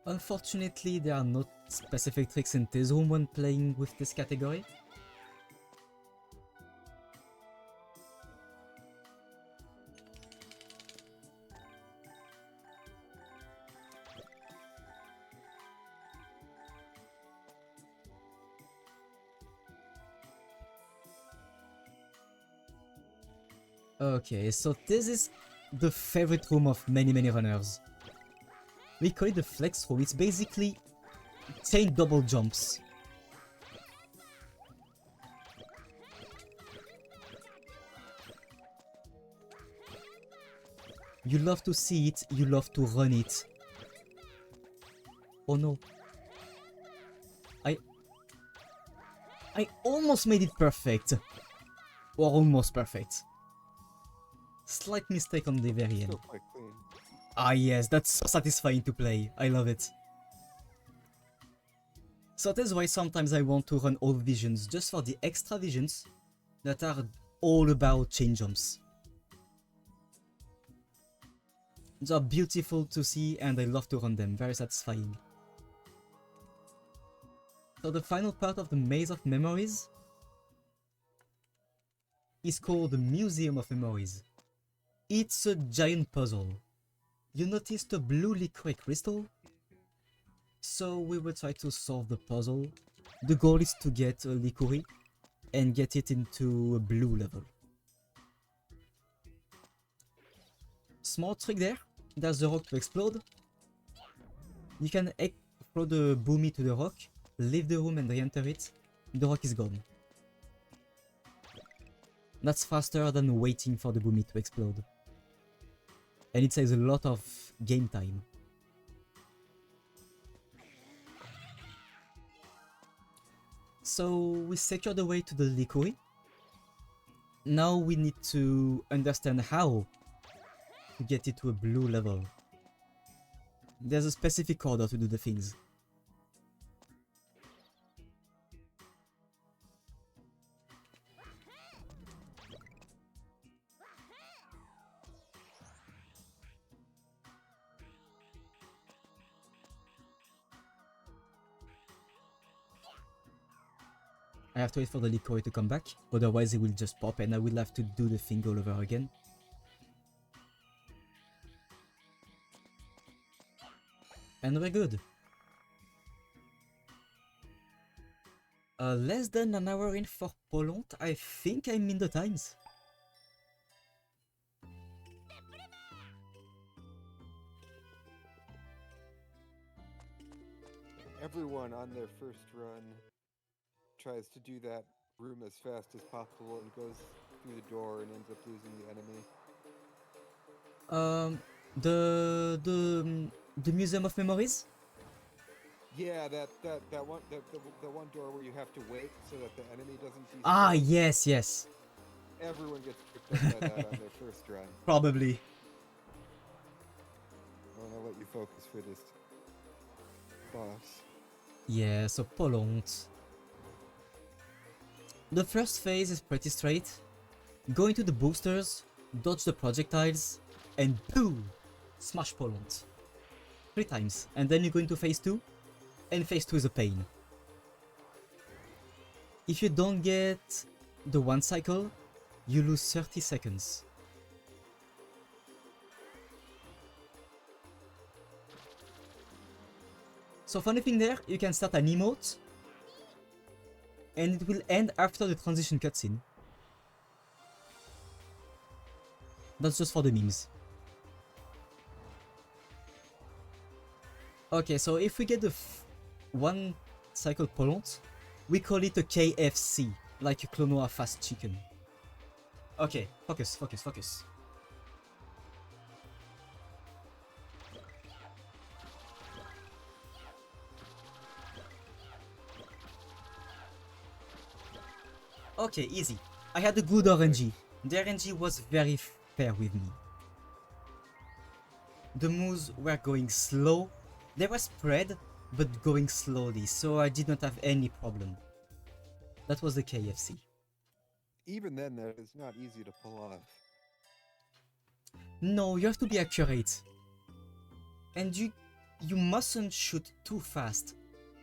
Unfortunately, there are no specific tricks in this room when playing with this category. Okay, so this is the favorite room of many runners. We call it the flex room. It's basically 10 double jumps. You love to see it, you love to run it. Oh no. I almost made it perfect. Or almost perfect. Slight mistake on the very end.
Still quite clean.
Ah yes, that's so satisfying to play. I love it. So that's why sometimes I want to run all visions, just for the extra visions that are all about chain jumps. They are beautiful to see and I love to run them, very satisfying. So the final part of the Maze of Memories is called the Museum of Memories. It's a giant puzzle. You noticed a blue liquid crystal? So we will try to solve the puzzle. The goal is to get a liquid and get it into a blue level. Small trick there. There's the rock to explode. You can throw the boomy to the rock, leave the room and re-enter it. The rock is gone. That's faster than waiting for the boomy to explode. And it saves a lot of game time. So we secured the way to the liquid. Now we need to understand how to get it to a blue level. There's a specific order to do the things. I have to wait for the liquid to come back, otherwise it will just pop and I will have to do the thing all over again. And we're good. Less than an hour in for Poland. I think I'm in the times.
Everyone on their first run tries to do that room as fast as possible and goes through the door and ends up losing the enemy.
The Museum of Memories?
Yeah, that one the one door where you have to wait so that the enemy doesn't despawn.
Ah, yes.
Everyone gets tricked up by that on their first run.
Probably.
I'll let you focus for this boss.
Yeah, so Poland. The first phase is pretty straight. Go into the boosters, dodge the projectiles, and boom! Smash Poland. 3 times. And then you go into phase 2, and phase 2 is a pain. If you don't get the 1 cycle, you lose 30 seconds. So funny thing there, you can start an emote, and it will end after the transition cutscene. That's just for the memes. Okay, so if we get the 1 cycle Poland, we call it a KFC, like a Klonoa fast chicken. Okay, focus. Okay, easy. I had a good RNG. The RNG was very fair with me. The moves were going slow, they were spread, but going slowly, so I did not have any problem. That was the KFC.
Even then, that is not easy to pull off.
No, you have to be accurate. And you mustn't shoot too fast.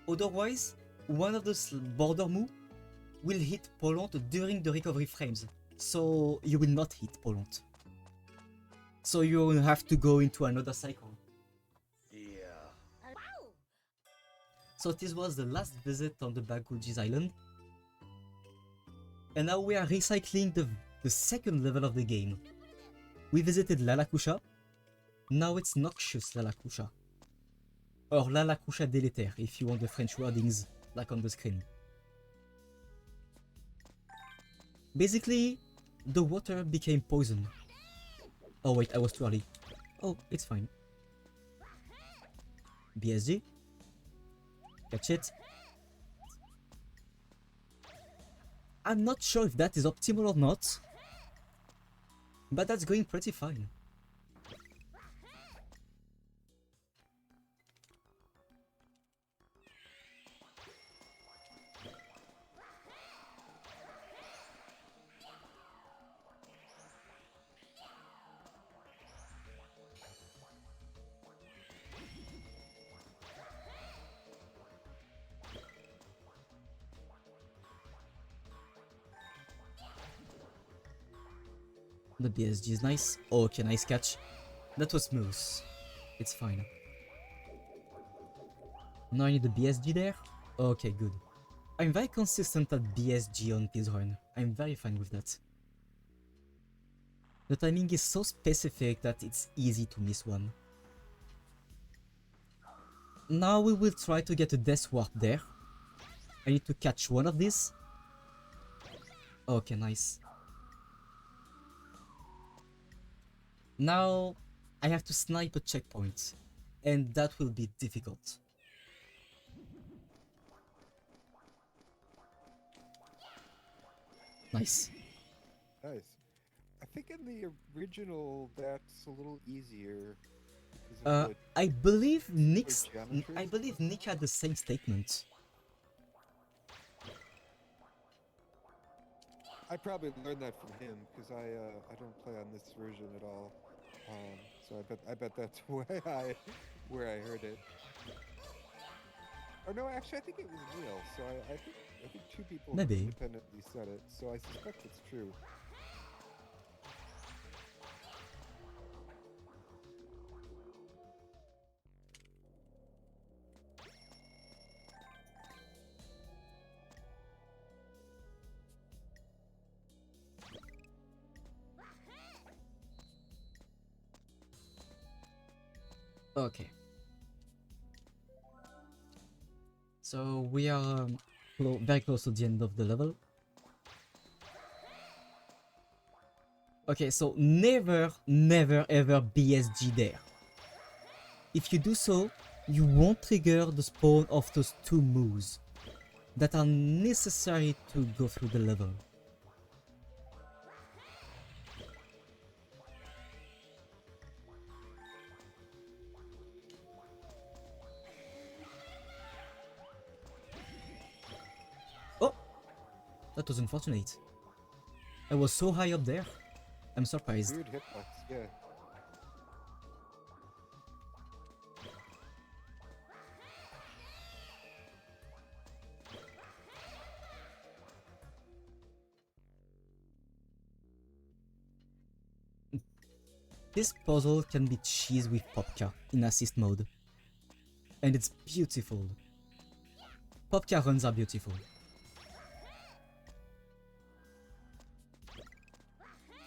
Otherwise, one of those border moves will hit Poland during the recovery frames. So you will not hit Poland. So you will have to go into another cycle.
Yeah.
So this was the last visit on the Bagujis Island. And now we are recycling the second level of the game. We visited Lalakusha. Now it's Noxious Lalakusha. Or Lalakusha Délétère if you want the French wordings like on the screen. Basically, the water became poison. Oh wait, I was too early. Oh, it's fine. BSG. Catch it. I'm not sure if that is optimal or not, but that's going pretty fine. The BSG is nice. Okay, nice catch. That was smooth. It's fine. Now I need the BSG there. Okay, good. I'm very consistent at BSG on this run. I'm very fine with that. The timing is so specific that it's easy to miss one. Now we will try to get a death warp there. I need to catch one of these. Okay, nice. Now I have to snipe a checkpoint, and that will be difficult. Nice.
Nice. I think in the original that's a little easier. because of the
I believe
geometry.
Nick had the same statement.
I probably learned that from him because I don't play on this version at all. So I bet that's where I heard it. Or no, actually I think it was Neil. So I think two people
Maybe.
independently said it. So I suspect it's true.
Okay. So we are very close to the end of the level. Okay, so never ever BSG there. If you do so, you won't trigger the spawn of those two moves that are necessary to go through the level. Oh! That was unfortunate. I was so high up there. I'm surprised.
Weird hitbox, yeah.
This puzzle can be cheesed with Popka in assist mode. And it's beautiful. Popka runs are beautiful.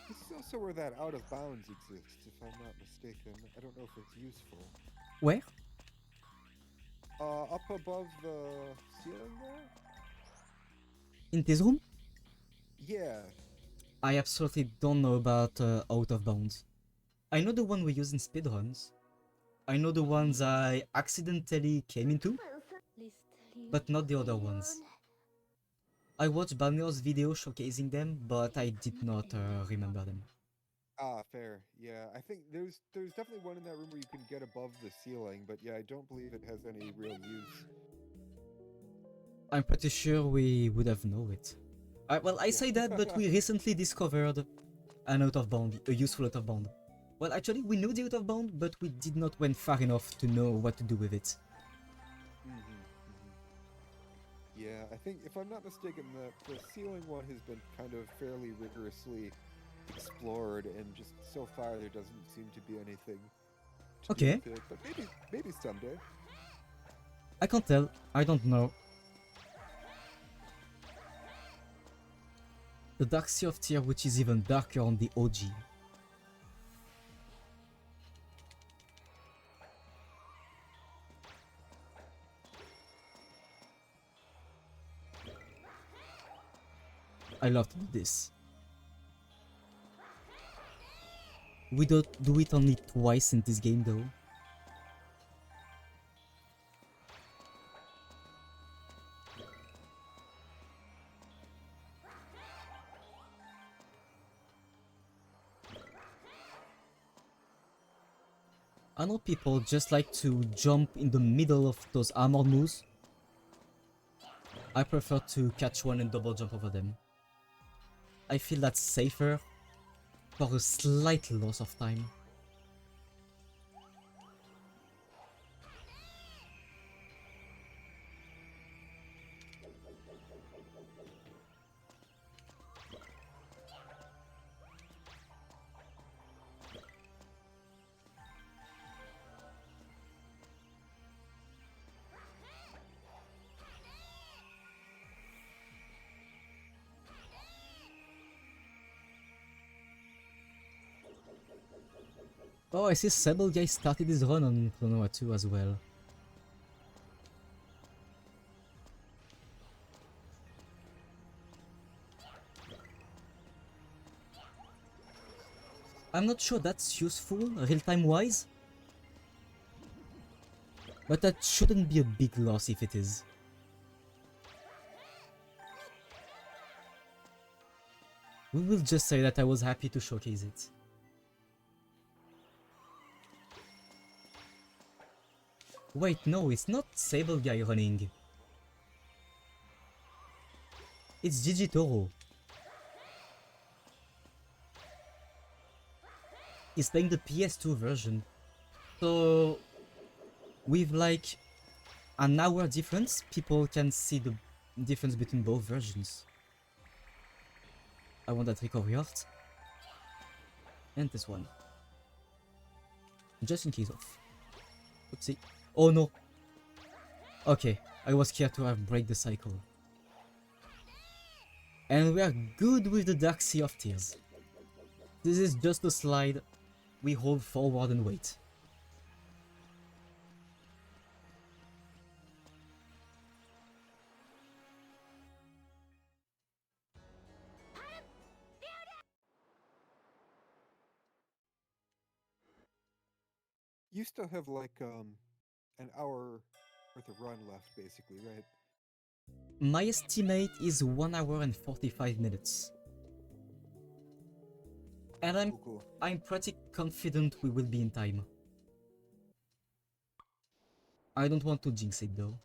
This is also where that out of bounds exists, if I'm not mistaken. I don't know if it's useful.
Where?
Up above the ceiling there?
In this room?
Yeah.
I absolutely don't know about out of bounds. I know the one we use in speedruns. I know the ones I accidentally came into, but not the other ones. I watched Balneo's video showcasing them, but I did not remember them.
Ah, fair. Yeah, I think there's definitely one in that room where you can get above the ceiling, but yeah, I don't believe it has any real use.
I'm pretty sure we would have known it. Well, I
Yeah.
say that, but we recently discovered an out of bound, a useful out of bound. Well, actually, we knew the out of bound, but we did not went far enough to know what to do with it.
Yeah, I think if I'm not mistaken, the ceiling one has been kind of fairly rigorously explored, and just so far there doesn't seem to be anything to do
Okay,
with it. But maybe someday.
I can't tell. I don't know. The Dark Sea of Tear, which is even darker on the OG. I love to do this. We don't do it only twice in this game though. I know people just like to jump in the middle of those armored moves. I prefer to catch one and double jump over them. I feel that's safer for a slight loss of time. Oh, I see Sable Guy started his run on Klonoa 2 as well. I'm not sure that's useful real-time wise, but that shouldn't be a big loss if it is. We will just say that I was happy to showcase it. Wait, no, it's not Sable Guy running. It's Gigi Toro. He's playing the PS2 version. So, with like an hour difference, people can see the difference between both versions. I want that recovery art. And this one. Just in case of. Oopsie. Oh no. Okay, I was scared to have break the cycle. And we are good with the Dark Sea of Tears. This is just a slide. We hold forward and wait.
You still have like an hour worth of run left, basically, right?
My estimate is 1 hour and 45 minutes. And
Cool.
I'm pretty confident we will be in time. I don't want to jinx it though.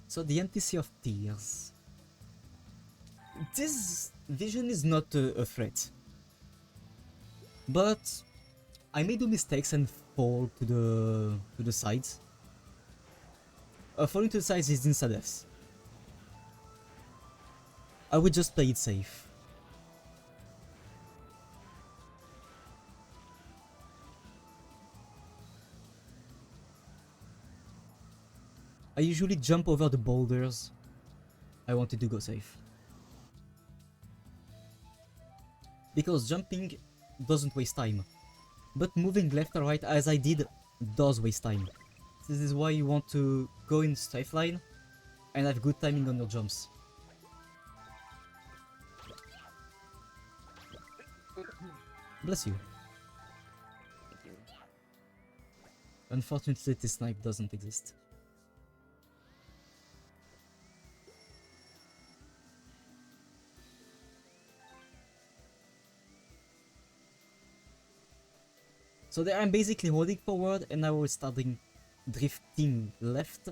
So the Empty Sea of Tears. This vision is not a threat. But I may do mistakes and fall to the sides. Falling to the sides is insta-death. I would just play it safe. I usually jump over the boulders. I wanted to go safe. Because jumping doesn't waste time. But moving left or right as I did does waste time. This is why you want to go in straight line and have good timing on your jumps. Bless you. Unfortunately, this snipe doesn't exist. So there I'm basically holding forward and now we're starting drifting left.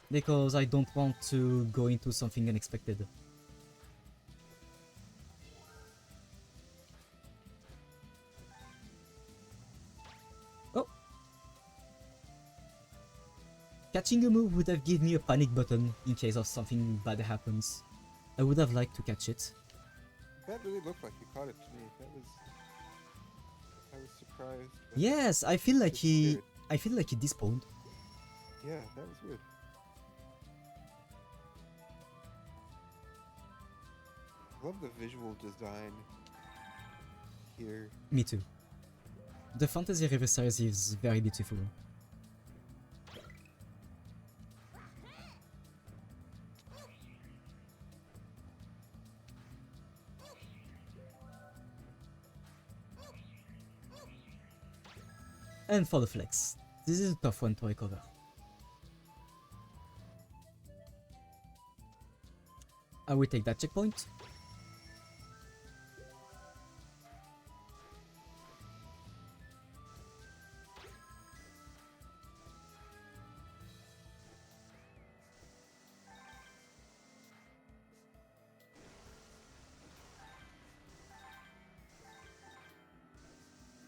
Because I don't want to go into something unexpected. Oh! Catching a move would have given me a panic button in case of something bad happens. I would have liked to catch it.
That really looked like he caught it to me. I was surprised. but
Yes, I feel like
disappeared.
he despawned.
Yeah, that was weird. Love the visual design here.
Me too. The Fantasy River series is very beautiful. And for the flex, this is a tough one to recover. I will take that checkpoint.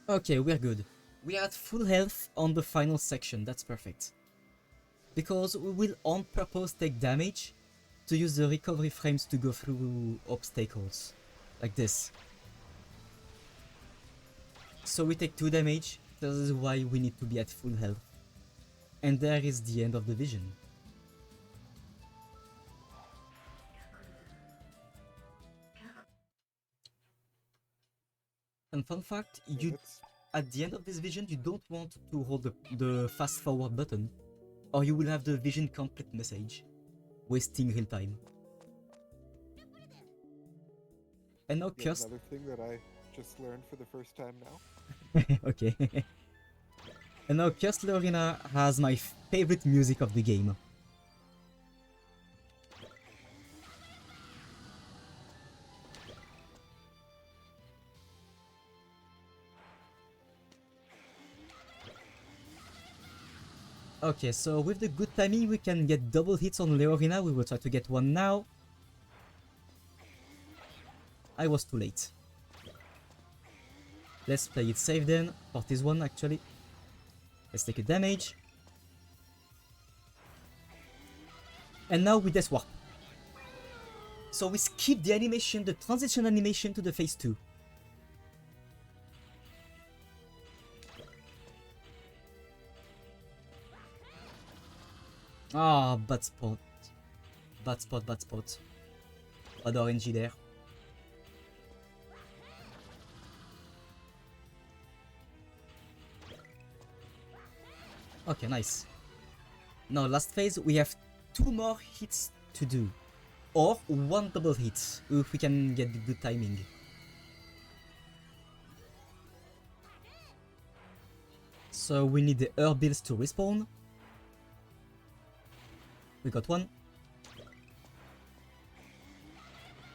Okay, we're good. We are at full health on the final section, that's perfect. Because we will on purpose take damage to use the recovery frames to go through obstacles. Like this. So we take 2 damage, this is why we need to be at full health. And there is the end of the vision. And fun fact,
Yeah,
at the end of this vision, you don't want to hold the fast forward button, or you will have the vision complete message, wasting real time. And now
yet
cursed.
another thing that I just learned for the first time now.
Okay. And now Cursed Lorena has my favorite music of the game. Okay, so with the good timing we can get double hits on Leorina. We will try to get one now. I was too late. Let's play it safe then, for this one actually. Let's take a damage. And now we Death Warp. So we skip the animation, the transition animation to the phase 2. Ah, bad spot. Bad spot, bad spot. Bad RNG there. Okay, nice. Now last phase, we have 2 more hits to do. Or 1 double hit, if we can get the good timing. So we need the Urbills to respawn. We got 1.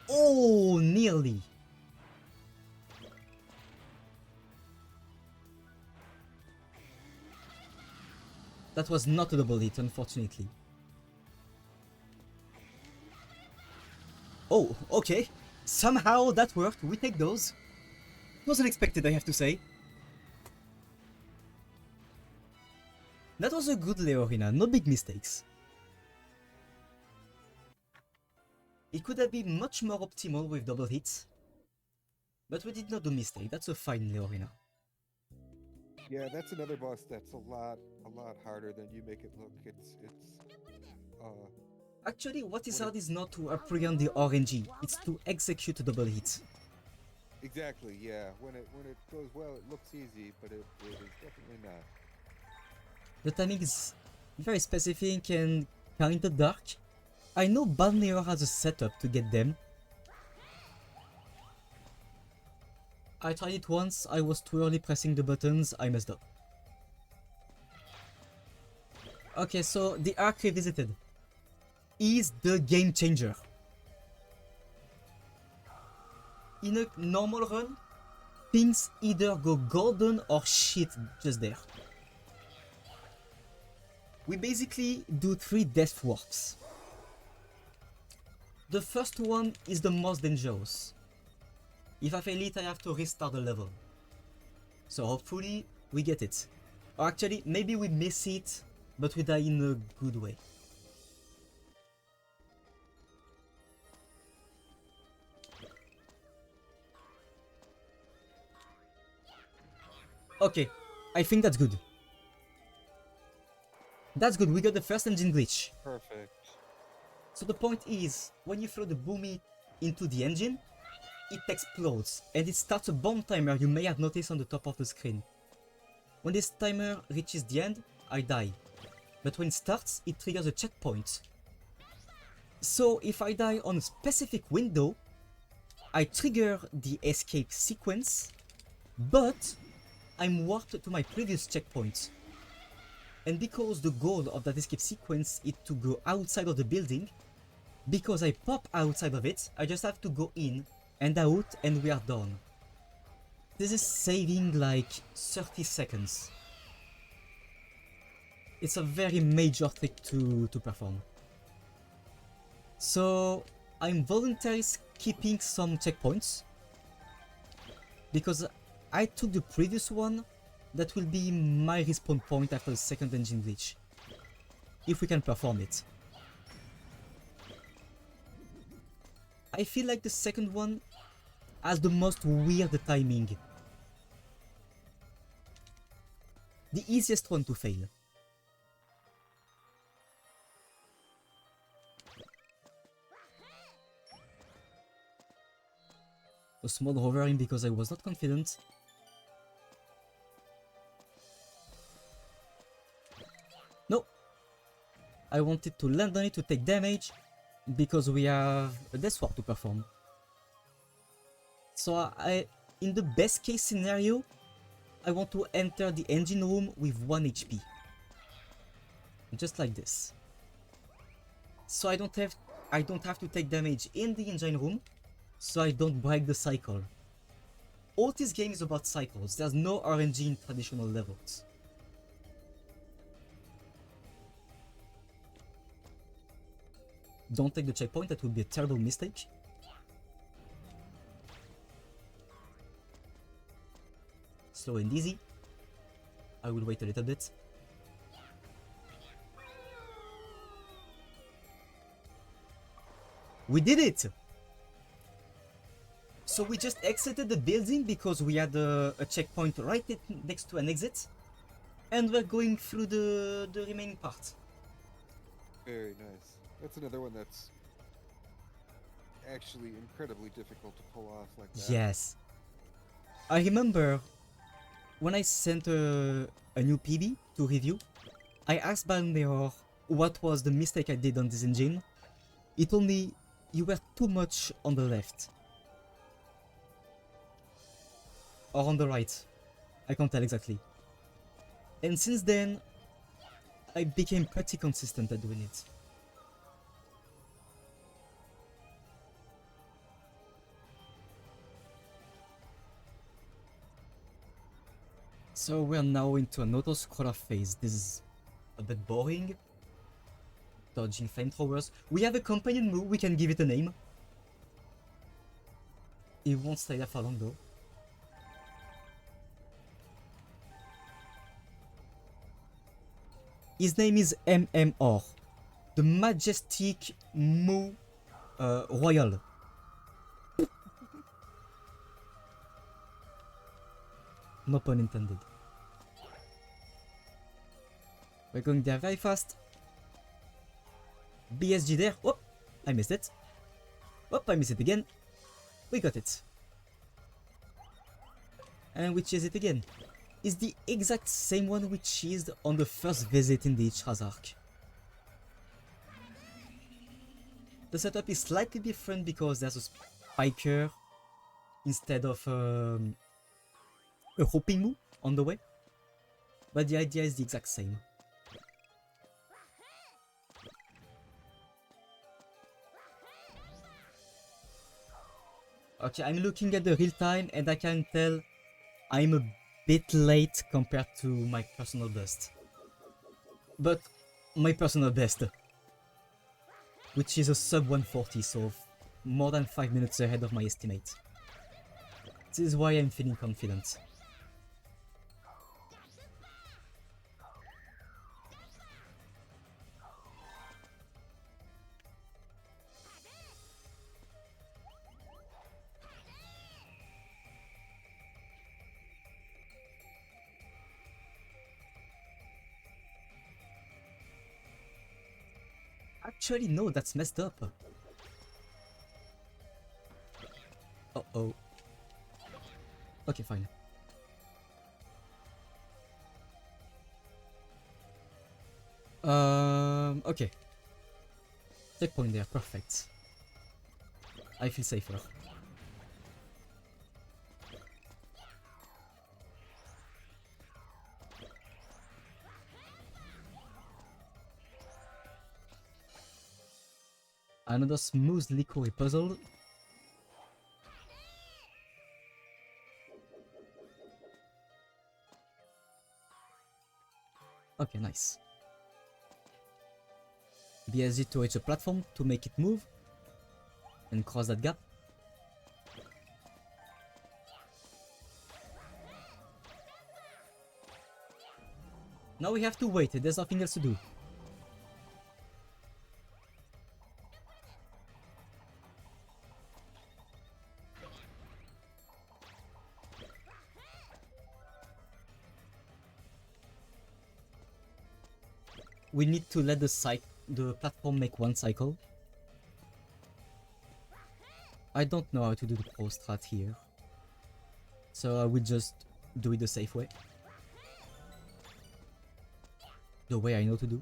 Oh, nearly. That was not a double hit, unfortunately. Oh, okay. Somehow that worked. We take those. It was unexpected, I have to say. That was a good Leorina, no big mistakes. It could have been much more optimal with double hits. But we did not do mistake, that's a fine Leorina.
Yeah, that's another boss that's a lot harder than you make it look.
Actually, what is hard is not to apprehend the RNG, it's to execute a double hit.
Exactly, yeah. When it goes well, it looks easy, but it is definitely not.
The timing is very specific and kinda dark. I know Balneo has a setup to get them. I tried it once, I was too early pressing the buttons, I messed up. Okay, so the Arc Revisited is the game changer. In a normal run, things either go golden or shit just there. We basically do 3 death warps. The first one is the most dangerous. If I fail it, I have to restart the level. So hopefully we get it. Or actually, maybe we miss it, but we die in a good way. Okay, I think that's good. That's good, we got the first engine glitch.
Perfect.
So the point is, when you throw the boomy into the engine, it explodes and it starts a bomb timer you may have noticed on the top of the screen. When this timer reaches the end, I die. But when it starts, it triggers a checkpoint. So if I die on a specific window, I trigger the escape sequence, but I'm warped to my previous checkpoint. And because the goal of that escape sequence is to go outside of the building, because I pop outside of it, I just have to go in and out and we are done. This is saving like 30 seconds. It's a very major trick to perform. So I'm voluntarily skipping some checkpoints because I took the previous one. That will be my respawn point after the second engine glitch, if we can perform it. I feel like the second one has the most weird timing. The easiest one to fail. A small hovering because I was not confident. No, I wanted to land on it to take damage because we have a death swap to perform. So in the best case scenario, I want to enter the engine room with 1 HP. Just like this. So I don't have to take damage in the engine room, so I don't break the cycle. All this game is about cycles, there's no RNG in traditional levels. Don't take the checkpoint, that would be a terrible mistake. Slow and easy. I will wait a little bit. We did it! So we just exited the building because we had a checkpoint right next to an exit. And we're going through the remaining part.
Very nice. That's another one that's actually incredibly difficult to pull off like that.
Yes. I remember when I sent a new PB to review, I asked Balneor what was the mistake I did on this engine. He told me you were too much on the left. Or on the right. I can't tell exactly. And since then, I became pretty consistent at doing it. So we're now into an auto-scroller phase. This is a bit boring. Dodging flamethrowers. We have a companion move, we can give it a name. It won't stay there for long though. His name is MMR. The Majestic Moo Royal. No pun intended. We're going there very fast. BSG there. Oh, I missed it. Oh, I missed it again. We got it. And we chase it again. It's the exact same one we chased on the first visit in the Ichraz arc. The setup is slightly different because there's a spiker instead of a hopping move on the way. But the idea is the exact same. Okay, I'm looking at the real time and I can tell I'm a bit late compared to my personal best. But my personal best, which is a sub 140, so more than 5 minutes ahead of my estimate. This is why I'm feeling confident. Actually, no, that's messed up. Uh-oh. Okay, fine. Okay. Checkpoint there, perfect. I feel safer. Another smoothly core puzzle. Okay, nice. BSG to reach a platform to make it move and cross that gap. Now we have to wait, there's nothing else to do. We need to let the platform make one cycle. I don't know how to do the pro strat here, so I will just do it the safe way. The way I know to do.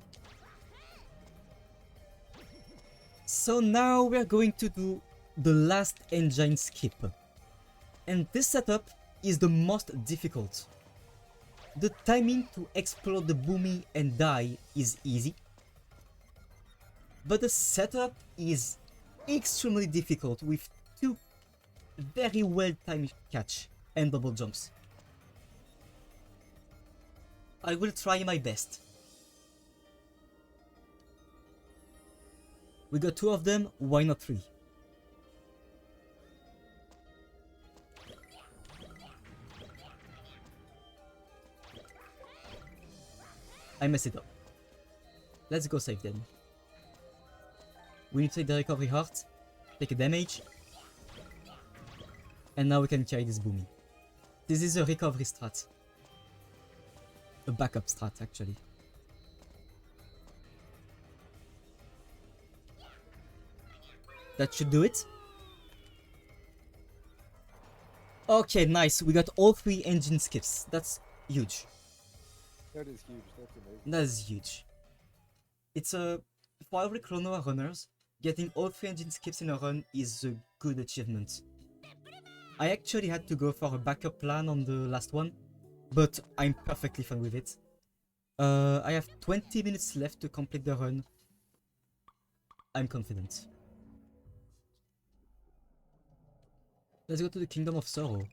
So now we're going to do the last engine skip. And this setup is the most difficult. The timing to explode the boomy and die is easy. But the setup is extremely difficult with two very well timed catch and double jumps. I will try my best. We got two of them, why not three? I messed it up. Let's go save them. We need to take the recovery heart, take a damage, and now we can carry this boomy. This is a recovery strat. A backup strat, actually. That should do it. Okay, nice. We got all three engine skips. That's huge.
That is huge. That's amazing.
That is huge. It's a... For every Klonoa runners, getting all three engine skips in a run is a good achievement. I actually had to go for a backup plan on the last one, but I'm perfectly fine with it. I have 20 minutes left to complete the run. I'm confident. Let's go to the Kingdom of Sorrow.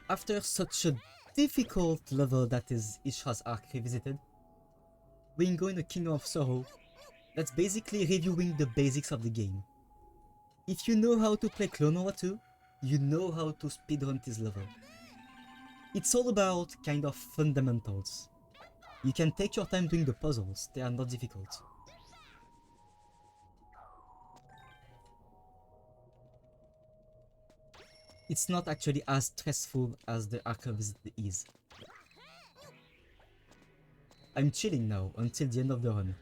After such a difficult level that is Ishra's Arc Revisited, being going to Kingdom of Sorrow, that's basically reviewing the basics of the game. If you know how to play Klonoa 2, you know how to speedrun this level. It's all about kind of fundamentals. You can take your time doing the puzzles, they are not difficult. It's not actually as stressful as the Arc Revisit is. I'm chilling now until the end of the run.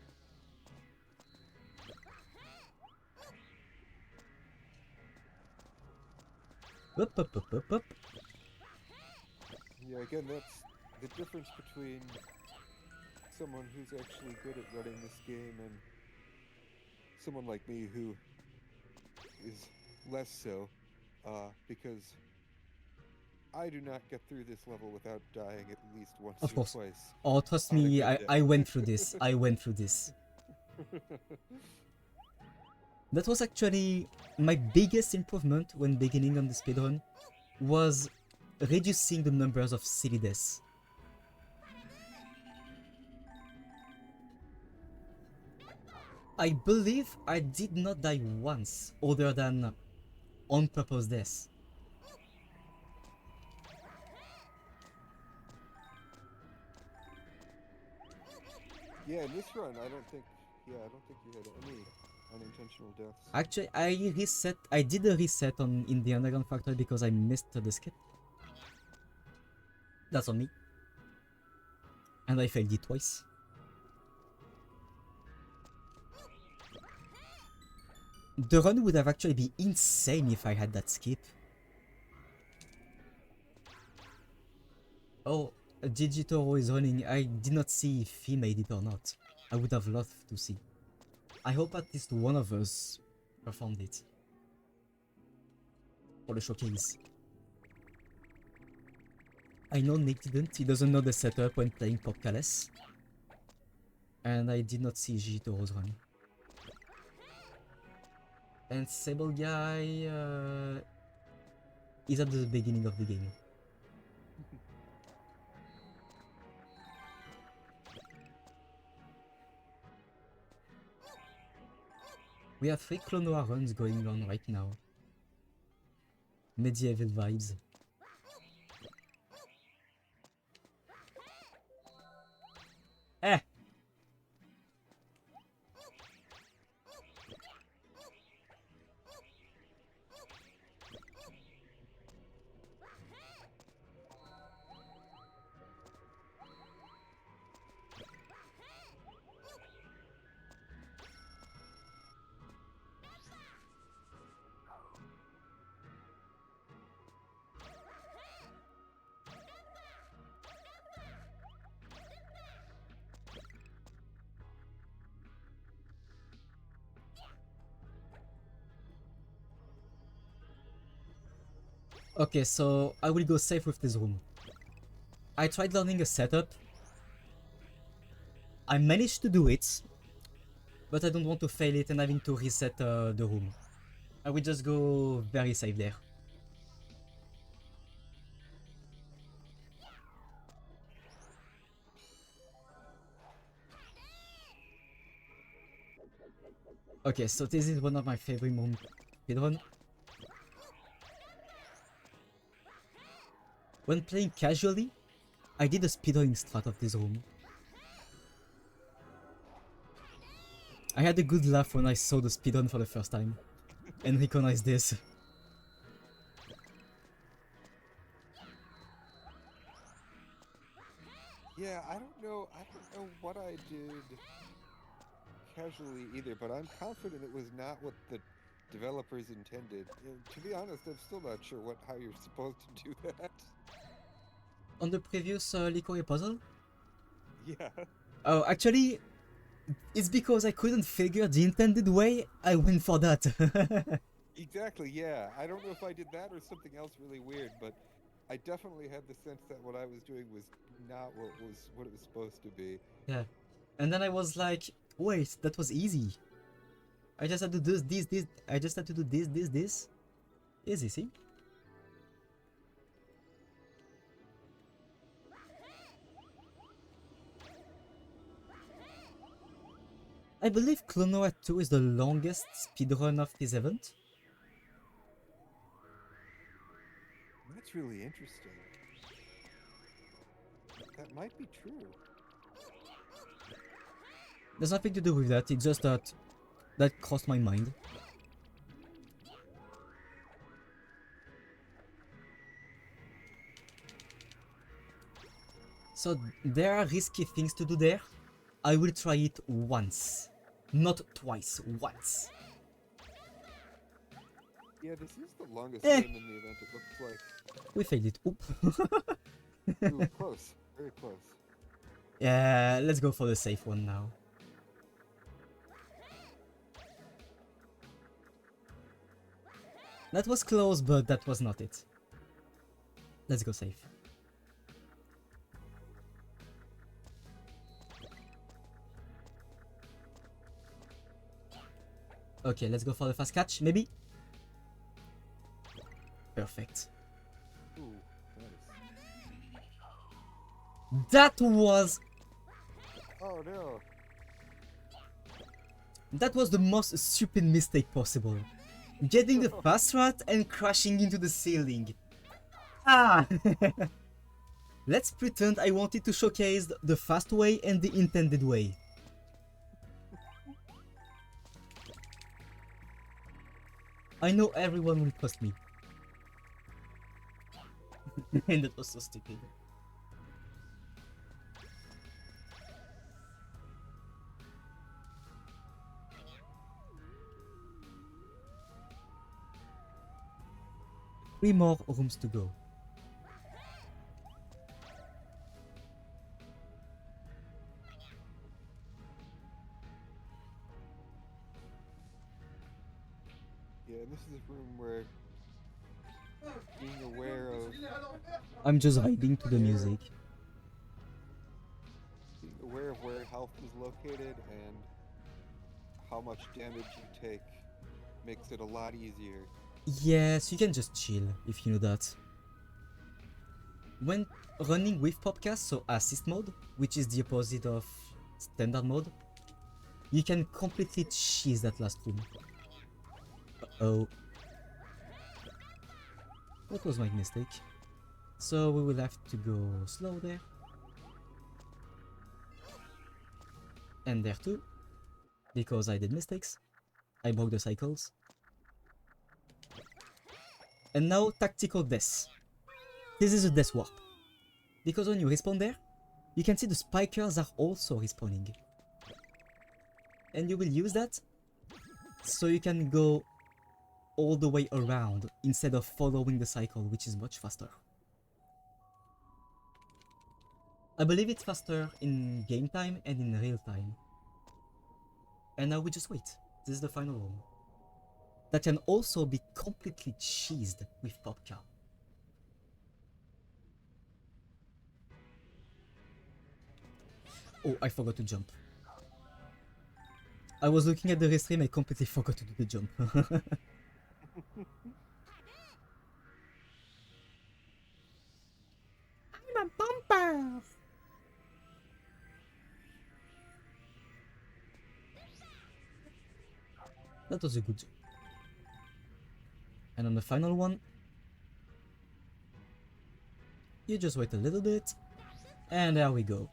Up.
Yeah, again, that's the difference between someone who's actually good at running this game and someone like me who is less so, because I do not get through this level without dying at least once
Of
or
course.
twice.
Oh, trust
On a
me,
good day.
I went through this. I went through this. That was actually my biggest improvement when beginning on the speedrun, was reducing the numbers of silly deaths. I believe I did not die once other than on purpose death.
Yeah, in this run, I don't think you had any unintentional deaths.
Actually, I did a reset in the underground factory because I missed the skip. That's on me. And I failed it twice. The run would have actually been insane if I had that skip. Oh, Digitoro is running. I did not see if he made it or not. I would have loved to see. I hope at least one of us performed it. For the showcase. I know Nick didn't. He doesn't know the setup when playing Popcales. And I did not see Digitoro's run. And Sable Guy is at the beginning of the game. We have 3 Klonoa runs going on right now. Medieval vibes. Eh! Okay, so I will go safe with this room. I tried learning a setup. I managed to do it, but I don't want to fail it and having to reset the room. I will just go very safe there. Okay, so this is one of my favorite moments speedrun. When playing casually, I did a speedrunning strat of this room. I had a good laugh when I saw the speedrun for the first time and recognized this.
Yeah, I don't know what I did casually either, but I'm confident it was not what the developers intended. And to be honest, I'm still not sure how you're supposed to do that.
On the previous Likori puzzle?
Yeah.
Oh, actually, it's because I couldn't figure the intended way, I went for that.
Exactly, yeah. I don't know if I did that or something else really weird, but I definitely had the sense that what I was doing was not what it was supposed to be.
Yeah. And then I was like, wait, that was easy. I just had to do this. I just had to do this. Easy, see? I believe Klonoa 2 is the longest speedrun of this event.
That's really interesting. That might be true.
There's nothing to do with that, it's just that crossed my mind. So there are risky things to do there. I will try it once. Not twice, once.
Yeah, this is the longest run in the event, it looks like.
We failed it. Oop.
Ooh, close. Very close.
Yeah, let's go for the safe one now. That was close, but that was not it. Let's go safe. Okay, let's go for the fast catch, maybe? Perfect.
Ooh, that is
That was
Oh no!
the most stupid mistake possible. Getting the fast rat and crashing into the ceiling. Ah! Let's pretend I wanted to showcase the fast way and the intended way. I know everyone will trust me. And that was so stupid. Three more rooms to go.
Yeah, this is a room where being aware of
I'm just hiding to the music.
where health is located and how much damage you take makes it a lot easier.
Yes, you can just chill if you know that. When running with podcast, so assist mode, which is the opposite of standard mode, you can completely cheese that last room. Uh-oh. That was my mistake. So we will have to go slow there. And there too. Because I did mistakes. I broke the cycles. And now tactical death. This is a death warp. Because when you respawn there, you can see the spikers are also respawning. And you will use that so you can go all the way around instead of following the cycle, which is much faster. I believe it's faster in game time and in real time. And now we just wait. This is the final one. That can also be completely cheesed with popcorn. Oh, I forgot to jump. I was looking at the restream, I completely forgot to do the jump. I'm a bumper! That was a good jump. And on the final one, you just wait a little bit, and there we go.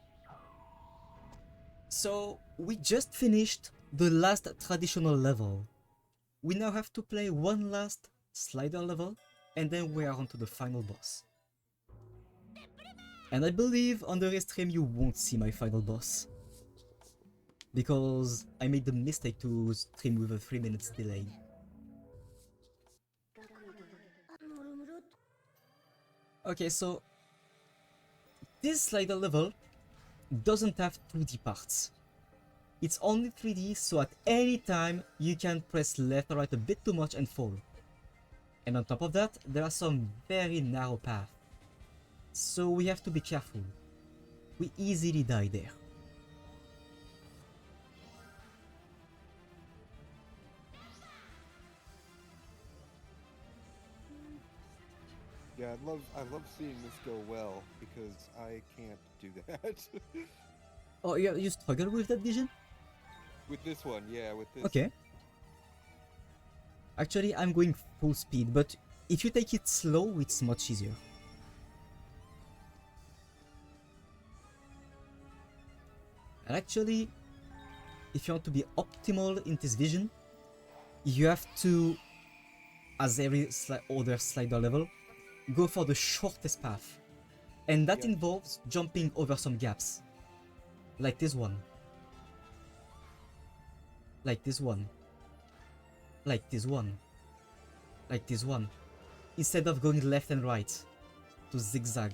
So, we just finished the last traditional level. We now have to play one last slider level, and then we are on to the final boss. And I believe on the restream you won't see my final boss. Because I made the mistake to stream with a 3 minutes delay. Okay, so this slider level doesn't have 2D parts. It's only 3D, so at any time you can press left or right a bit too much and fall. And on top of that, there are some very narrow paths. So we have to be careful. We easily die there.
Yeah, I love seeing this go well because I can't do that.
Oh, you struggle with that vision?
With this one, yeah, with this.
Okay. Actually, I'm going full speed, but if you take it slow, it's much easier. And actually, if you want to be optimal in this vision, you have to, as every other slider level, go for the shortest path. And that involves jumping over some gaps. Like this one. Like this one. Like this one. Like this one. Instead of going left and right to zigzag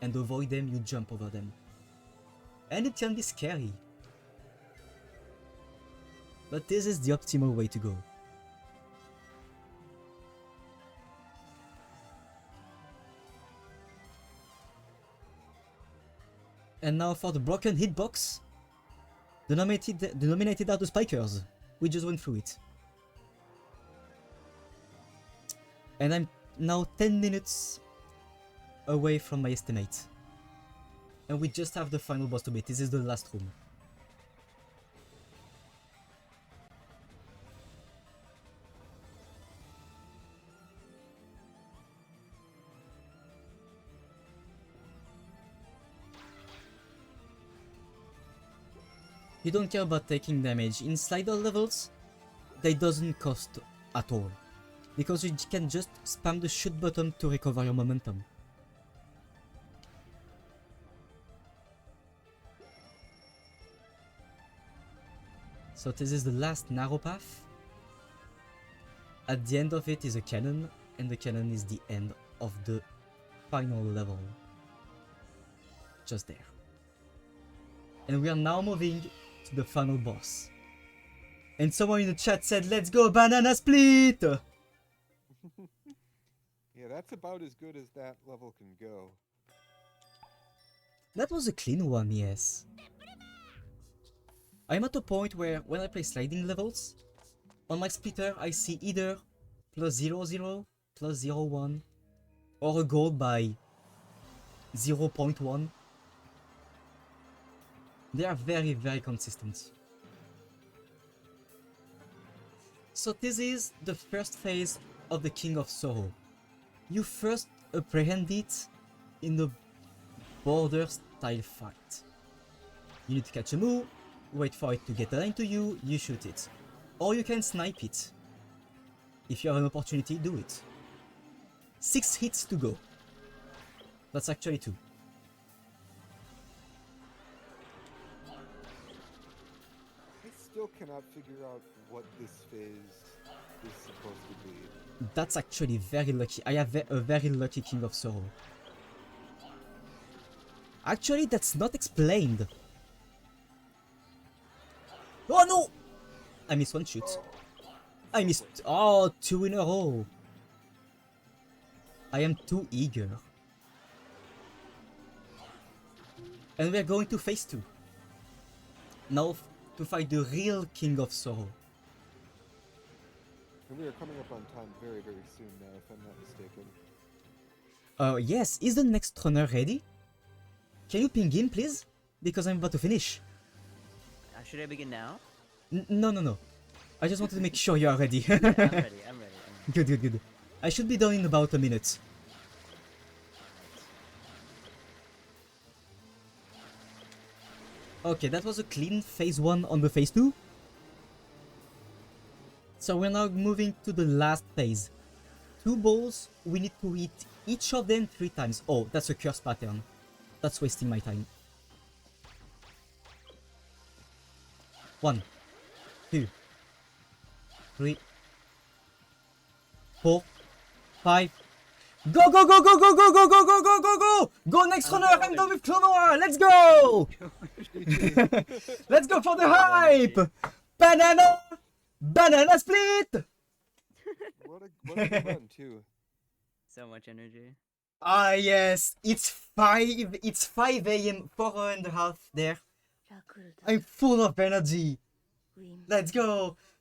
and avoid them, you jump over them. And it can be scary. But this is the optimal way to go. And now for the broken hitbox. Denominated are the spikers. We just went through it. And I'm now 10 minutes away from my estimate. And we just have the final boss to beat. This is the last room. You don't care about taking damage. In slider levels, they doesn't cost at all. Because you can just spam the shoot button to recover your momentum. So this is the last narrow path. At the end of it is a cannon, and the cannon is the end of the final level. Just there. And we are now moving to the final boss. And someone in the chat said, "Let's go banana split!"
Yeah, that's about as good as that level can go.
That was a clean one, yes. I'm at a point where when I play sliding levels, on my splitter I see either +0, +0.1, or a gold by 0.1. They are very, very consistent. So this is the first phase of the King of Sorrow. You first apprehend it in the border style fight. You need to catch a move, wait for it to get aligned to you, you shoot it. Or you can snipe it. If you have an opportunity, do it. 6 hits to go. That's actually 2.
I still cannot figure out what this phase is supposed to be.
That's actually very lucky. I have a very lucky King of Sorrow. Actually, that's not explained. Oh no! I missed one shoot. I missed... Oh, 2 in a row. I am too eager. And we are going to phase 2. Now to fight the real King of Sorrow.
And we are coming up on time very, very soon now, if I'm not mistaken.
Yes, is the next runner ready? Can you ping in, please? Because I'm about to finish.
Should I begin now?
No. I just wanted to make sure you are ready.
I'm ready.
Good. I should be done in about a minute. Okay, that was a clean phase 1 on the phase 2. So we're now moving to the last phase. 2 balls, we need to hit each of them 3 times. Oh, that's a curse pattern. That's wasting my time. 1, 2, 3, 4, 5. Go! Go next runner! I'm done with Klonoa! Let's go! Let's go for the hype! Banana split!
What a good run, too.
So much energy.
Ah yes, it's 5 AM, 4.5 there. I'm full of energy. Let's go!